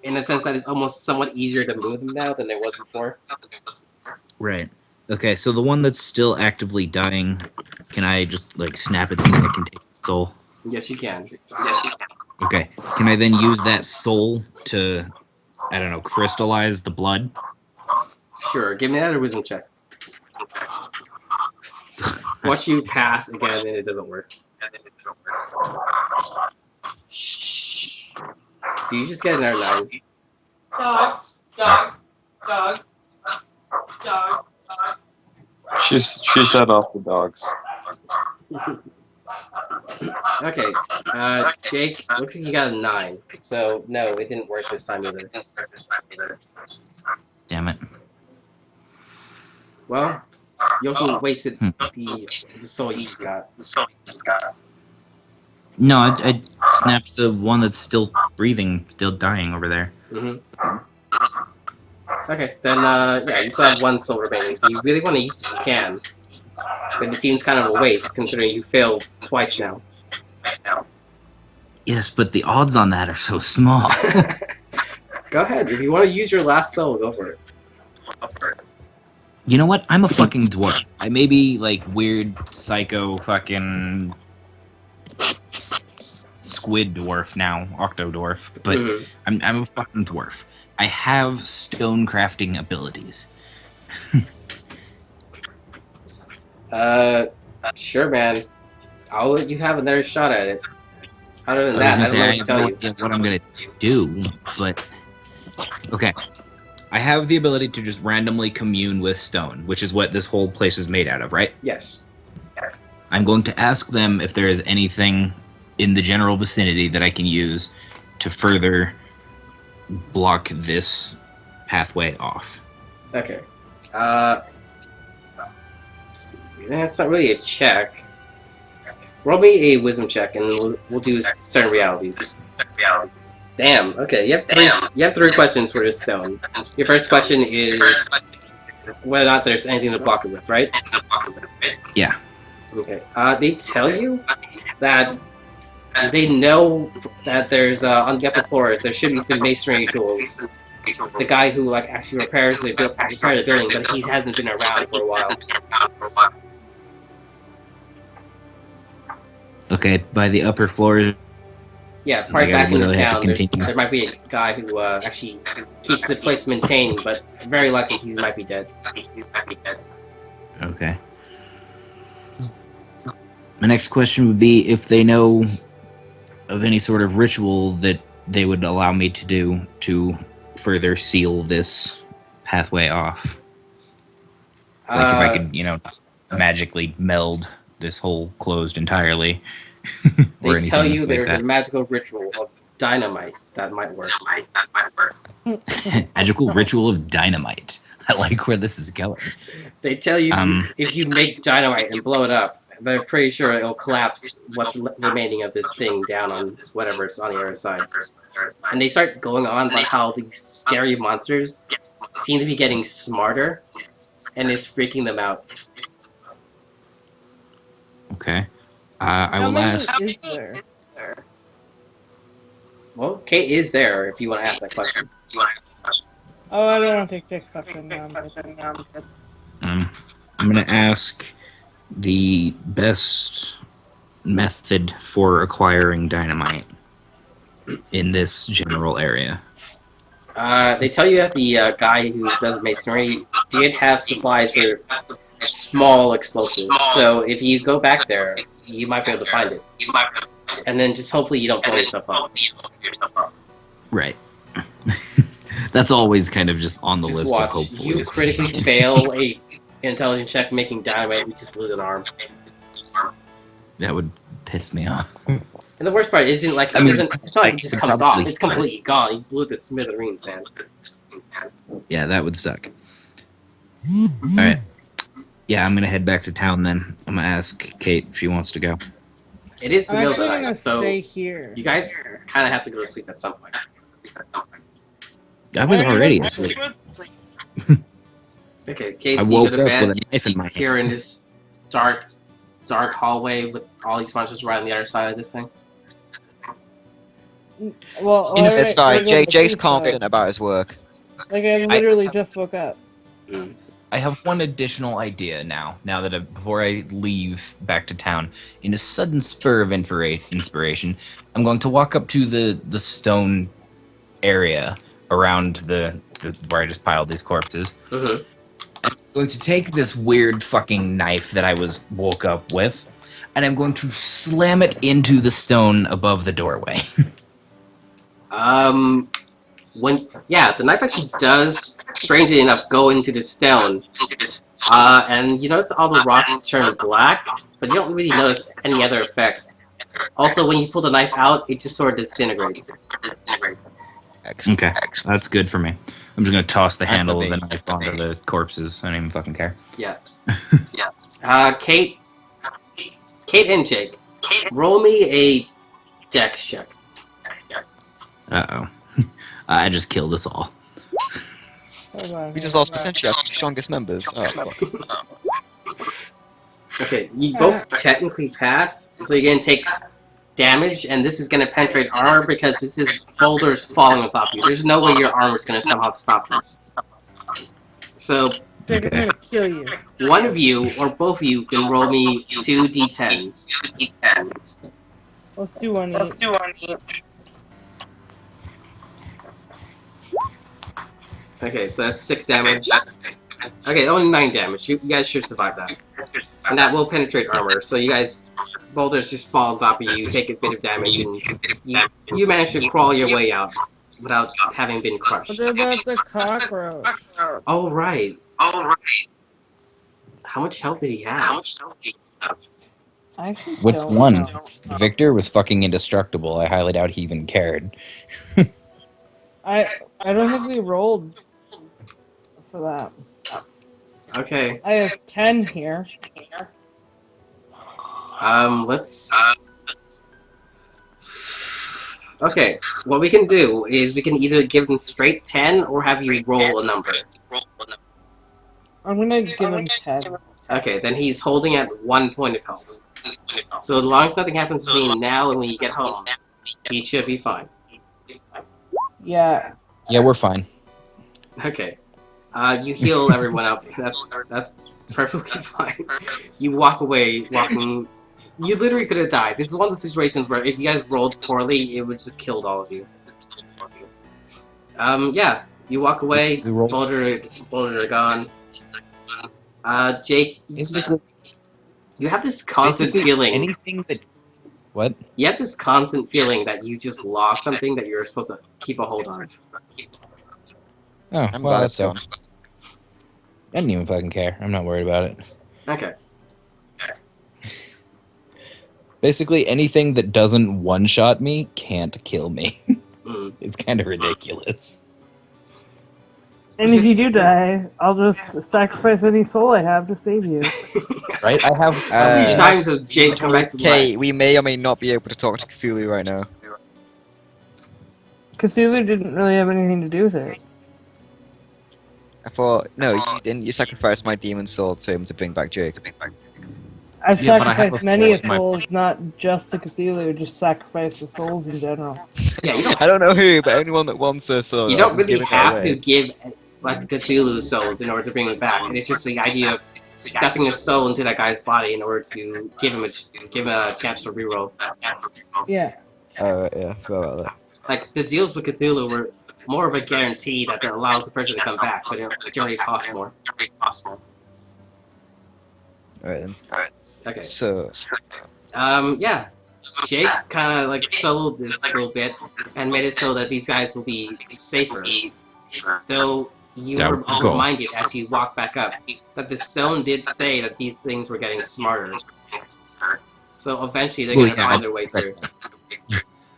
in the sense that it's almost somewhat easier to move them now than it was before. Right. Okay, so the one that's still actively dying, can I just like snap its neck and take its soul? Yes, you can. Okay. Can I then use that soul to, I don't know, crystallize the blood? Sure. Give me another wisdom check. Watch you pass again and it doesn't work. Do you just get another 9? Dogs, dogs, dogs, dogs. She set off the dogs. Okay, Jake, looks like you got a 9. So, no, it didn't work this time either. Damn it. Well, you also wasted the soul you just got. No, I snapped the one that's still breathing, still dying over there. Okay, then, yeah, you still have 1 soul remaining. If you really want to use it, you can. But it seems kind of a waste, considering you failed twice now. Yes, but the odds on that are so small. Go ahead. If you want to use your last soul, go for it. You know what? I'm a fucking dwarf. I may be like weird, psycho, fucking squid dwarf now, octo dwarf, but I'm a fucking dwarf. I have stone crafting abilities. Sure, man. I'll let you have another shot at it. Other than that, I don't know what to tell you. What I'm gonna do, but okay. I have the ability to just randomly commune with stone, which is what this whole place is made out of, right? Yes. I'm going to ask them if there is anything in the general vicinity that I can use to further block this pathway off. Okay. Let's see. That's not really a check. Roll me a wisdom check, and we'll do certain realities. Damn. Okay. You have 3 questions for this stone. Your first question is whether or not there's anything to block it with, right? Yeah. Okay. They tell you that they know that there's on the upper floors there should be some masonry tools. The guy who like actually repairs the building, but he hasn't been around for a while. Okay, by the upper floors. Yeah, probably back in the literally have to town. continue. There might be a guy who actually keeps the place maintained, but very likely he might be dead. Okay. My next question would be if they know of any sort of ritual that they would allow me to do to further seal this pathway off. Like if I could, magically meld this hole closed entirely. They tell you there's a magical ritual of dynamite that might work. Magical ritual of dynamite. I like where this is going. They tell you if you make dynamite and blow it up, they're pretty sure it'll collapse what's remaining of this thing down on whatever's on the other side. And they start going on about how these scary monsters seem to be getting smarter, and it's freaking them out. Okay. I will ask. Is there? Well, Kate is there if you want to ask that question. Oh, I don't want to take Jake's question. I'm going to ask the best method for acquiring dynamite in this general area. They tell you that the guy who does masonry did have supplies for small explosives. So if you go back there, you might be able to find it. And then just hopefully you don't blow yourself up. Right. That's always kind of just on the Just list watch. of hopefully. You critically fail a intelligence check making dynamite, we just lose an arm. That would piss me off. And the worst part isn't like it's not like it just comes off. It's completely gone. You blew it to smithereens, man. Yeah, that would suck. Alright. Yeah, I'm gonna head back to town then. I'm gonna ask Kate if she wants to go. It is the I'm middle of the actually night, gonna so stay here. you guys kind of have to go to sleep at some point. I was already asleep. Okay, Kate, I do you woke go to up bed with a knife in my hand. here in this dark hallway with all these monsters right on the other side of this thing? Well, It's fine. Jake's Jake's confident about his work. Like I literally just woke up. I have one additional idea now that before I leave back to town, in a sudden spur of inspiration, I'm going to walk up to the stone area around the where I just piled these corpses. Mm-hmm. I'm going to take this weird fucking knife that I woke up with. and I'm going to slam it into the stone above the doorway. The knife actually does, strangely enough, go into the stone. And you notice all the rocks turn black, but you don't really notice any other effects. Also, when you pull the knife out, it just sort of disintegrates. Excellent. Okay, that's good for me. I'm just gonna toss the And for handle of me. the knife onto the corpses. I don't even fucking care. Yeah. Kate and Jake, roll me a dex check. Uh-oh. I just killed us all. Hold on. We just lost potentially our strongest members. Oh, fuck. Okay, you both technically pass, so you're gonna take damage, and this is gonna penetrate armor because this is boulders falling on top of you. There's no way your armor's gonna somehow stop this. So, Jake, I'm gonna kill you. one of you, or both of you, can roll me 2 d10s. Let's do one each. Okay, so that's 6 damage. Okay, only 9 damage. You guys should survive that. And that will penetrate armor, so you guys, boulders just fall on top of you, take a bit of damage, and you manage to crawl your way out without having been crushed. What about the cockroach? Oh, right. How much health did he have? I actually What's don't one? know. Victor was fucking indestructible. I highly doubt he even cared. I don't think we rolled for that. Okay, I have 10 here. let's... Okay, what we can do is we can either give him straight 10 or have you roll a number. I'm gonna give him 10. Okay, then he's holding at 1 point of health. So as long as nothing happens between now and when you get home, he should be fine. Yeah. Yeah, we're fine. Okay. You heal everyone up. That's perfectly fine. You walk away, walking... You literally could have died. This is one of the situations where if you guys rolled poorly, it would just killed all of you. Yeah. You walk away, We rolled- Boulder are gone. Jake, Basically, you have this constant feeling... anything that... What? You have this constant feeling that you just lost something that you're supposed to keep a hold of. Oh, I'm well, glad that it's gone. sucks. I didn't even fucking care. I'm not worried about it. Okay. Basically, anything that doesn't one-shot me can't kill me. Mm. It's kind of ridiculous. And if you do die, I'll just sacrifice any soul I have to save you. Right? I have... How many times have Jake come back to Okay, life? we may or may not be able to talk to Cthulhu right now. Cthulhu didn't really have anything to do with it. I thought, no, you didn't. You sacrificed my demon soul to him to bring back Jake. I've Yeah, but I have sacrificed a many soul in my- souls, not just to Cthulhu, just sacrifice the souls in general. Yeah, you I don't know who, but anyone that wants a soul. don't I'm really giving it have away. to give like Cthulhu souls in order to bring him back. And it's just the idea of stuffing a soul into that guy's body in order to give him a chance to reroll. Yeah. Yeah, forgot about that. Like the deals with Cthulhu were more of a guarantee that allows the person to come back, but it generally costs more. Alright then. Okay. So, Yeah. Jake kind of like soloed this a little bit and made it so that these guys will be safer. Though you That were would be cool. reminded as you walk back up that the stone did say that these things were getting smarter. So eventually they're Well, going to yeah, find their way through.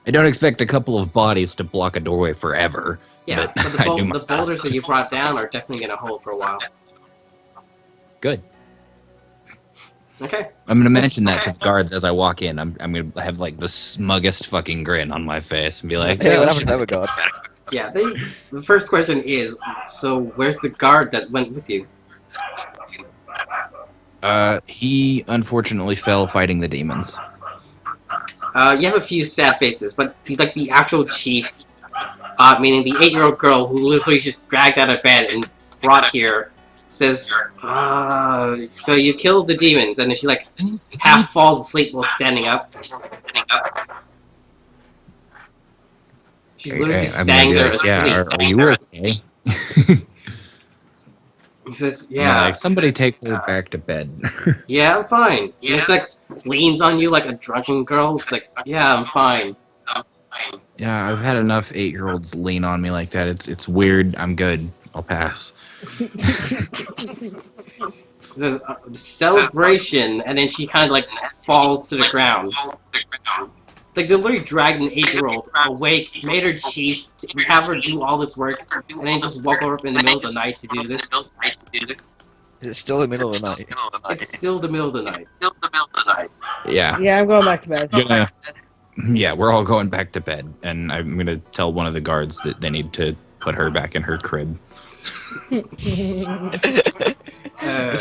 I don't expect a couple of bodies to block a doorway forever. Yeah, but but I do my the boulders best. that you brought down are definitely going to hold for a while. Good. Okay. I'm gonna mention that to the guards as I walk in. I'm gonna have like the smuggest fucking grin on my face and be like, hey, "Oh, what happened shit." to the god? Yeah, the first question is, so where's the guard that went with you? He unfortunately fell fighting the demons. You have a few sad faces, but like the actual chief, meaning the 8-year-old girl who literally just dragged out of bed and brought here, says, so you killed the demons, and then she like half falls asleep while standing up. She's literally just I'm gonna standing be there like, asleep. yeah, are you okay? He says, I'm yeah, like, somebody take her back to bed. yeah, I'm fine. And it's like, leans on you like a drunken girl. It's like, yeah, I'm fine. Yeah, I've had enough 8-year-olds lean on me like that. It's weird. I'm good. I'll pass. It says celebration, and then she kind of like falls to the ground. Like they literally dragged an 8-year-old awake, made her chief, have her do all this work, and then just woke her up in the middle of the night to do this. Is it still the middle of the night? It's still the middle of the night. Yeah. Yeah, I'm going back to bed. Yeah, we're all going back to bed, and I'm gonna tell one of the guards that they need to put her back in her crib. It's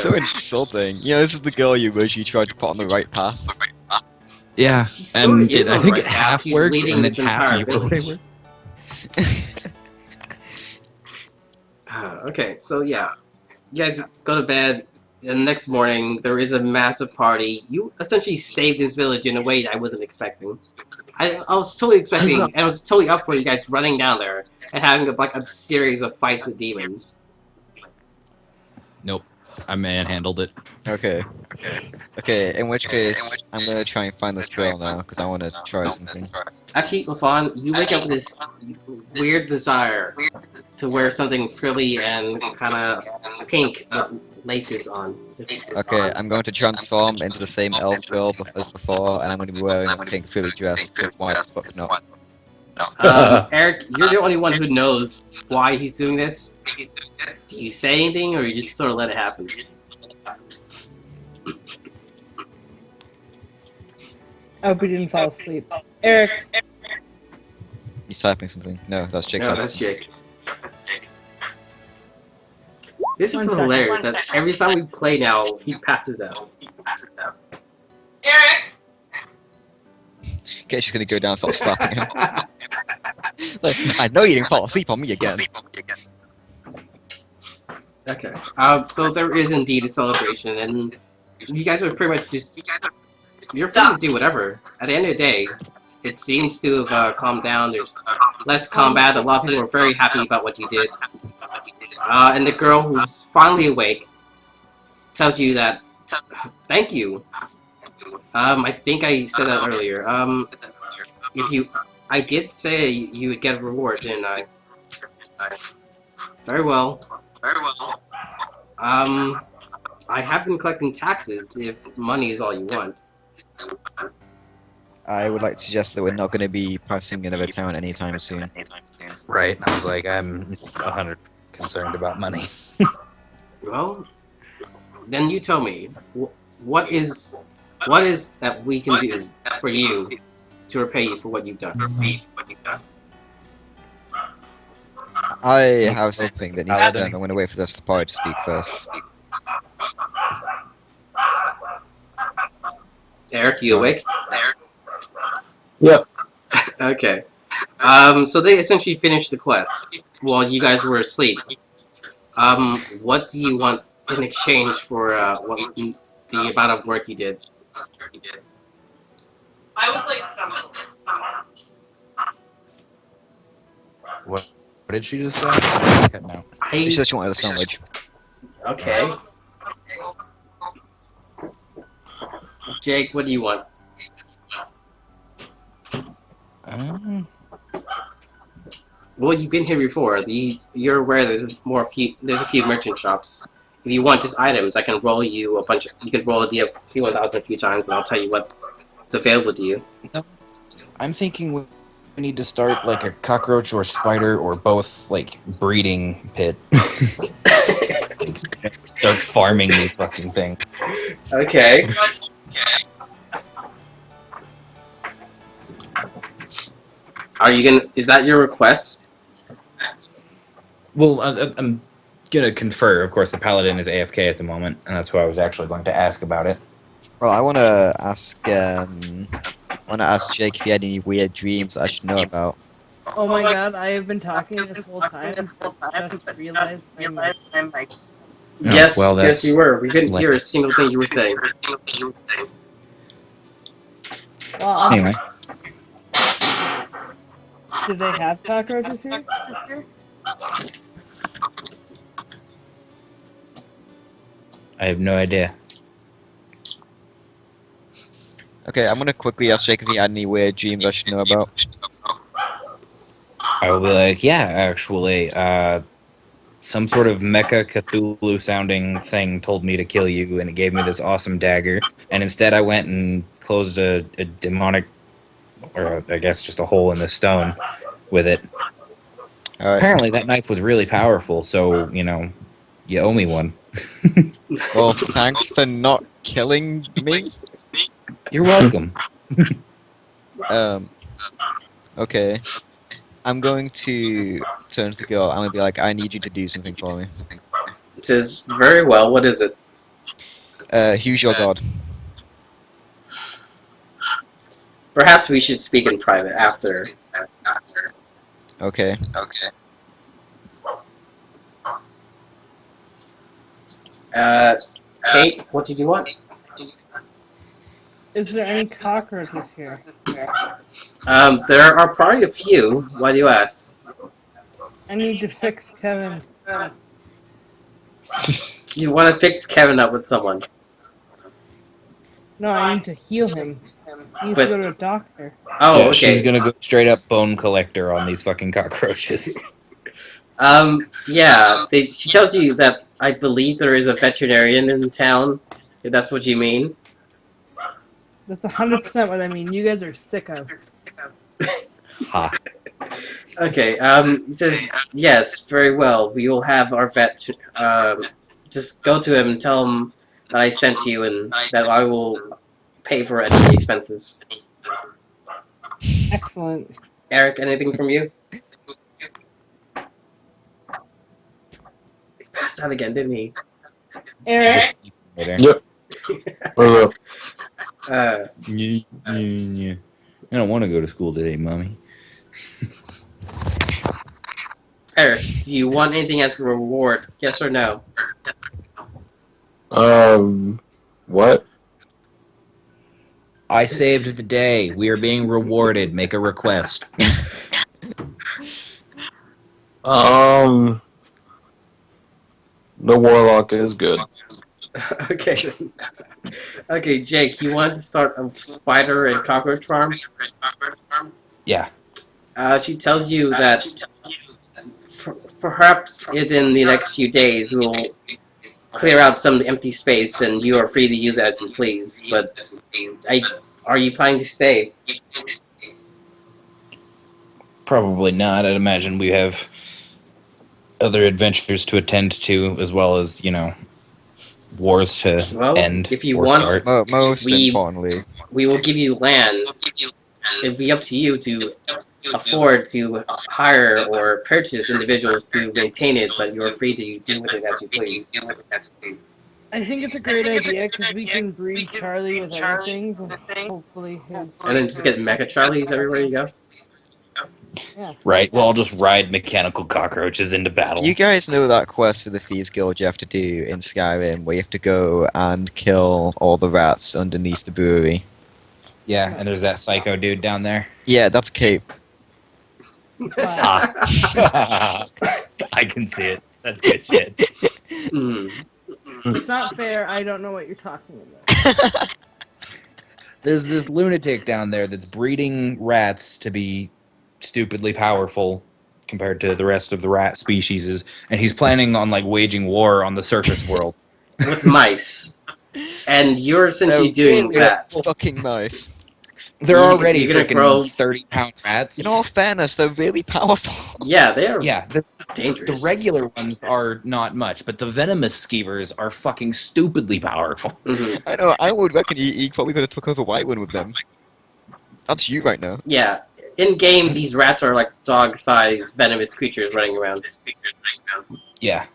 so insulting. Yeah, this is the girl you wish you tried to put on the right path. Yeah, She sorta and is I on think the it right path. half She's worked, leading and then this half entire you village. were. Okay, so yeah. You guys go to bed. The next morning, there is a massive party. You essentially saved this village in a way that I wasn't expecting. I was totally expecting, and I was totally up for you guys running down there and having a series of fights with demons. Nope, I manhandled it. Okay. Okay, in which case, I'm gonna try and find this girl now, because I want to try something. Actually, Lafon, you wake up with this weird desire to wear something frilly and kind of pink with laces on. Okay, I'm going to transform into the same elf girl as before, and I'm going to be wearing a pink frilly dress with white book knot. Eric, you're the only one who knows why he's doing this. Do you say anything, or you just sort of let it happen? I hope he didn't fall asleep. Eric, He's typing something. No, that's Jake. No, that's Jake. This is One second. hilarious that every time we play now, he passes out. Okay, she's gonna go down and start slapping him. Like, I know you didn't fall asleep on me again. Okay. So there is indeed a celebration, and you guys are pretty much just... You're free to do whatever. At the end of the day, it seems to have calmed down. There's less combat. A lot of people are very happy about what you did. And the girl who's finally awake tells you that, thank you. I think I said that earlier. I did say you would get a reward, didn't I? Very well. I have been collecting taxes if money is all you want. I would like to suggest that we're not going to be passing another town anytime soon. Right. I was like, I'm 100 concerned about money. Well, then you tell me, what is that we can do for you to repay you for what you've done? I have something that needs to be done. I'm going to wait for this party to speak first. Eric, you awake? Yep. Okay. So they essentially finished the quest while you guys were asleep. What do you want in exchange for the amount of work you did? I was like What did she just say? Okay, no. She said she wanted a sandwich. Okay. Jake, what do you want? Well, you've been here before. You're aware there's a few merchant shops. If you want just items, I can roll you a bunch. You can roll a P1000 a few times, and I'll tell you what's available to you. I'm thinking we need to start like a cockroach or spider or both like breeding pit. Start farming these fucking things. Okay. Are you gonna? Is that your request? Well, I'm gonna confer. Of course, the paladin is AFK at the moment, and that's who I was actually going to ask about it. Well, I want to ask Jake if he had any weird dreams I should know about. oh my god, I have been talking this whole time and just realized I'm like... Yes, well, yes, you were. We didn't like- hear a single thing you were saying. Well, Anyway, do they have cockroaches here? I have no idea. Okay, I'm gonna quickly ask Jake if he had any weird dreams I should know about. I will be like, yeah, actually, some sort of mecha Cthulhu sounding thing told me to kill you, and it gave me this awesome dagger. And instead, I went and closed a demonic, or I guess just a hole in the stone with it. Alright. Apparently, that knife was really powerful, so, you owe me one. Well, thanks for not killing me. You're welcome. Okay. I'm going to turn to the girl. I'm gonna be like, I need you to do something for me. It says, very well, what is it? Who's your god? Perhaps we should speak in private after. Okay. Kate, what did you want? Is there any cockroaches here? There are probably a few. Why do you ask? I need to fix Kevin. You want to fix Kevin up with someone. No, I need to heal him. He needs But- to go to a doctor. Oh, Yeah, okay. she's gonna go straight up bone collector on these fucking cockroaches. Yeah, she tells you that I believe there is a veterinarian in town, if that's what you mean. That's 100% what I mean. You guys are sickos. Ha. Okay, he says, yes, very well. We will have our vet, just go to him and tell him that I sent you and that I will pay for any expenses. Excellent. Eric, anything from you? He passed out again, didn't he? Eric, Just later. Yep. What's up? Yeah. I don't want to go to school today, mommy. Eric, do you want anything as a reward? Yes or no? What? I saved the day. We are being rewarded. Make a request. The warlock is good. Okay. Okay, Jake, you want to start a spider and cockroach farm? Yeah. She tells you that perhaps within the next few days we'll clear out some empty space and you are free to use it as you please. But are you planning to stay? Probably not. I'd imagine we have other adventures to attend to, as well as, wars to Well, end if you or want- start. Most We- importantly, We will give you land. It'll be up to you to afford to hire or purchase individuals to maintain it, but you're free to do with it as you please. I think it's a great idea because we can breed Charlie with other things and hopefully his. And then just get Mecha Charlies everywhere you go. Yeah. Right. Well, I'll just ride mechanical cockroaches into battle. you guys know that quest for the Thieves Guild you have to do in Skyrim, where you have to go and kill all the rats underneath the brewery. Yeah, and there's that psycho dude down there. Yeah, that's Kate. Ah. I can see it. That's good shit. Hmm. It's not fair. I don't know what you're talking about. There's this lunatic down there that's breeding rats to be stupidly powerful compared to the rest of the rat species, and he's planning on waging war on the surface world. With mice. And you're essentially They're doing really that. fucking nice. They're already you're gonna freaking grow- 30-pound rats. In all fairness, they're really powerful. Yeah, they're Yeah, the dangerous. regular ones are not much, but the venomous skeevers are fucking stupidly powerful. Mhm. I know, I would reckon you probably could have took over Whitewood with them. That's you right now. Yeah. In game, these rats are like dog-sized venomous creatures running around. Yeah.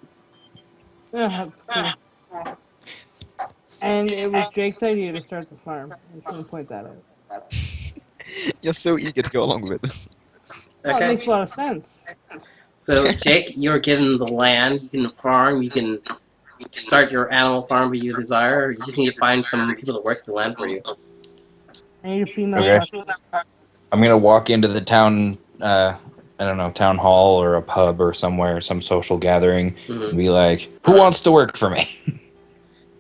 Oh, that's cool. And it was Jake's idea to start the farm. I just want to point that out. You're so eager to go along with it. Well, it Okay. makes a lot of sense. So, Jake, you're given the land. You can farm. You can start your animal farm if you desire. You just need to find some people to work the land for you. I need a female Okay. doctor. I'm gonna walk into the town, I don't know, town hall or a pub or somewhere, some social gathering, Mhm. and be like, "Who wants to work for me?"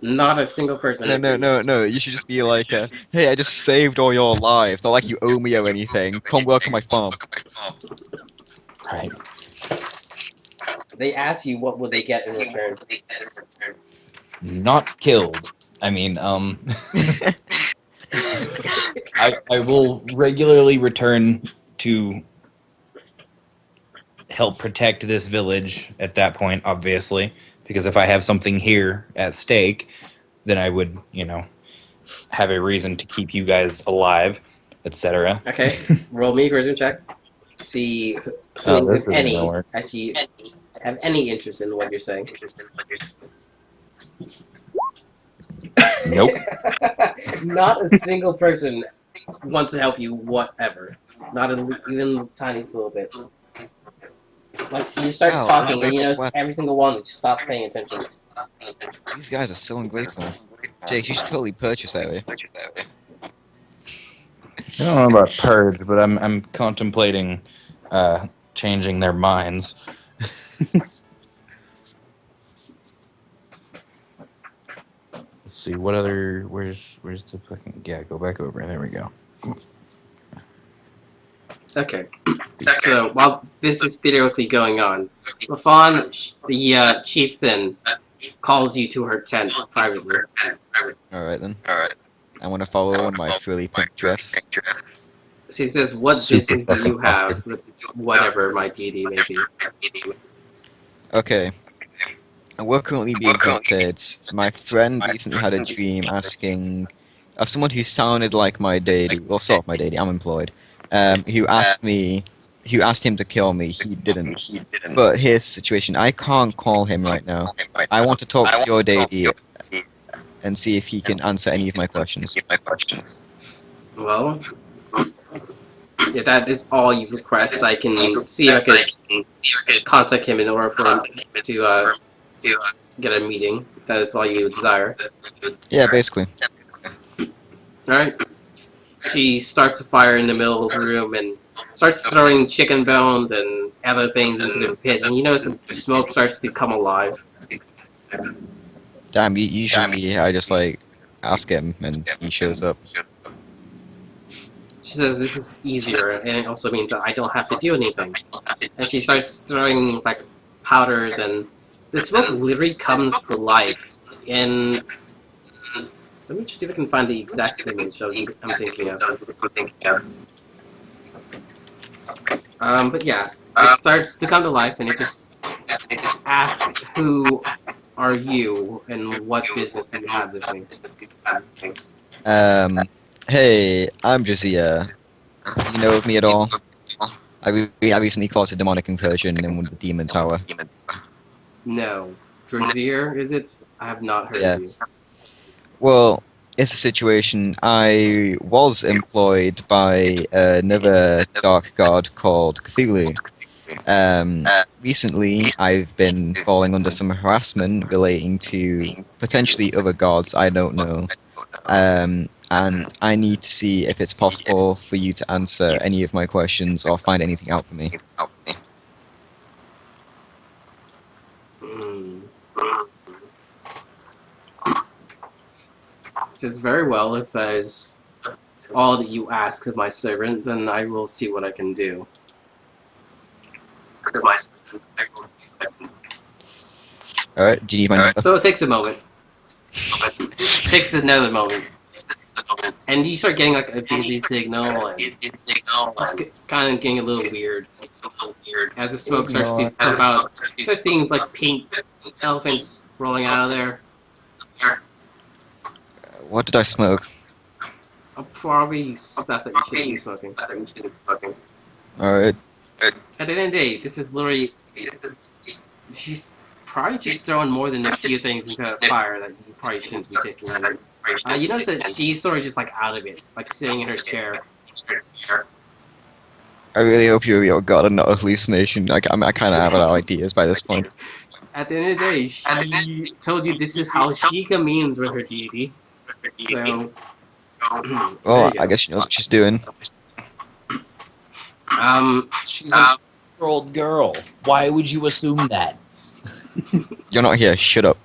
Not a single person agrees. No. You should just be like, hey, I just saved all your lives. Not like you owe me or anything. Come work on my farm. Right. They ask you what will they get in return. Not killed. I mean, I will regularly return to help protect this village at that point, obviously, because if I have something here at stake, then I would, have a reason to keep you guys alive, etc. Okay, roll me a charisma check. See Oh, who, this if isn't any, gonna work. actually have any interest in what you're saying. Nope. Not a single person wants to help you, whatever. Not even the tiniest little bit. Like, you start Wow, talking, and you notice what? every single one just stops paying attention. These guys are so ungrateful. Jake, you should totally purchase that way. I don't know about purge, but I'm contemplating changing their minds. Let's see what other. Where's the fucking? Yeah, go back over. There we go. Okay. So, while this is theoretically going on, LaFawn, the chieftain, calls you to her tent privately. Alright then. I want to follow in my frilly pink dress. She says, what Super business do you fucking have with whatever my deity may be? Okay. We're currently being contacted. My friend recently had a dream asking of someone who sounded like my deity, well, sort of my deity, I'm employed, who asked him to kill me. He didn't. But here's the situation. I can't call him right now. I want to talk to your deity and see if he can answer any of my questions. Well, if that is all you request, I can see if I can contact him in order for him to get a meeting, if that is all you desire. Yeah, basically. Alright. She starts a fire in the middle of the room and starts throwing chicken bones and other things into the pit, and you notice the smoke starts to come alive. Damn, usually I just like ask him and he shows up. She says this is easier, and it also means that I don't have to do anything. And she starts throwing like powders, and the smoke literally comes to life. And let me just see if I can find the exact image I'm thinking of. But yeah, it starts to come to life, and it just asks, "Who are you, and what business do you have with me?" Hey, I'm Jazia. You know of me at all? I recently caused a demonic incursion in the demon tower. No, Drazier, is it? I have not heard of you. Yes. Well, it's a situation. I was employed by another dark god called Cthulhu. Recently, I've been falling under some harassment relating to potentially other gods I don't know. And I need to see if it's possible for you to answer any of my questions or find anything out for me. It says, very well, if that is all that you ask of my servant, then I will see what I can do. Alright, do you need my number? So it takes a moment. Takes another moment. And you start getting like a busy signal, and it's kind of getting a little weird. As the smoke starts to pop out, you start seeing like pink elephants rolling out of there. What did I smoke? Probably stuff that you shouldn't be smoking. Alright. At the end of the day, this is literally... She's probably just throwing more than a few things into a fire that you probably shouldn't be taking in. You notice that she's sort of just like out of it, like sitting in her chair. I really hope you're your god and not a hallucination. Like, I kind of have ideas by this point. At the end of the day, she told you this is how she communes with her deity. So... Well, I guess she knows what she's doing. She's a old girl. Why would you assume that? You're not here, shut up.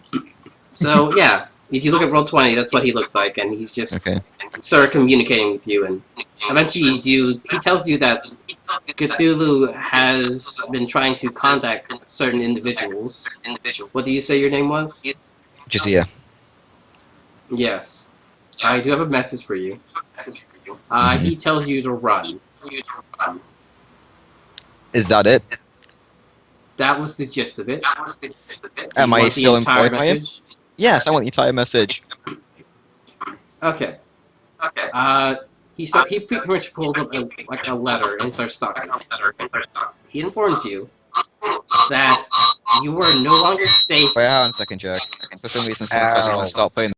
So, yeah. if you look at Roll20, that's what he looks like, and he's just Okay. sort of communicating with you, and eventually he tells you that Cthulhu has been trying to contact certain individuals. What do you say your name was? Jazia. Yes. I do have a message for you. He tells you to run. Is that it? That was the gist of it. Do Am you I want still the entire employed by him? message? Yes, I want the entire message. Okay. He pretty much pulls up a letter and starts talking. He informs you that you are no longer safe. Wait, hang on a second, Jack. For some reason, someone said you can stop playing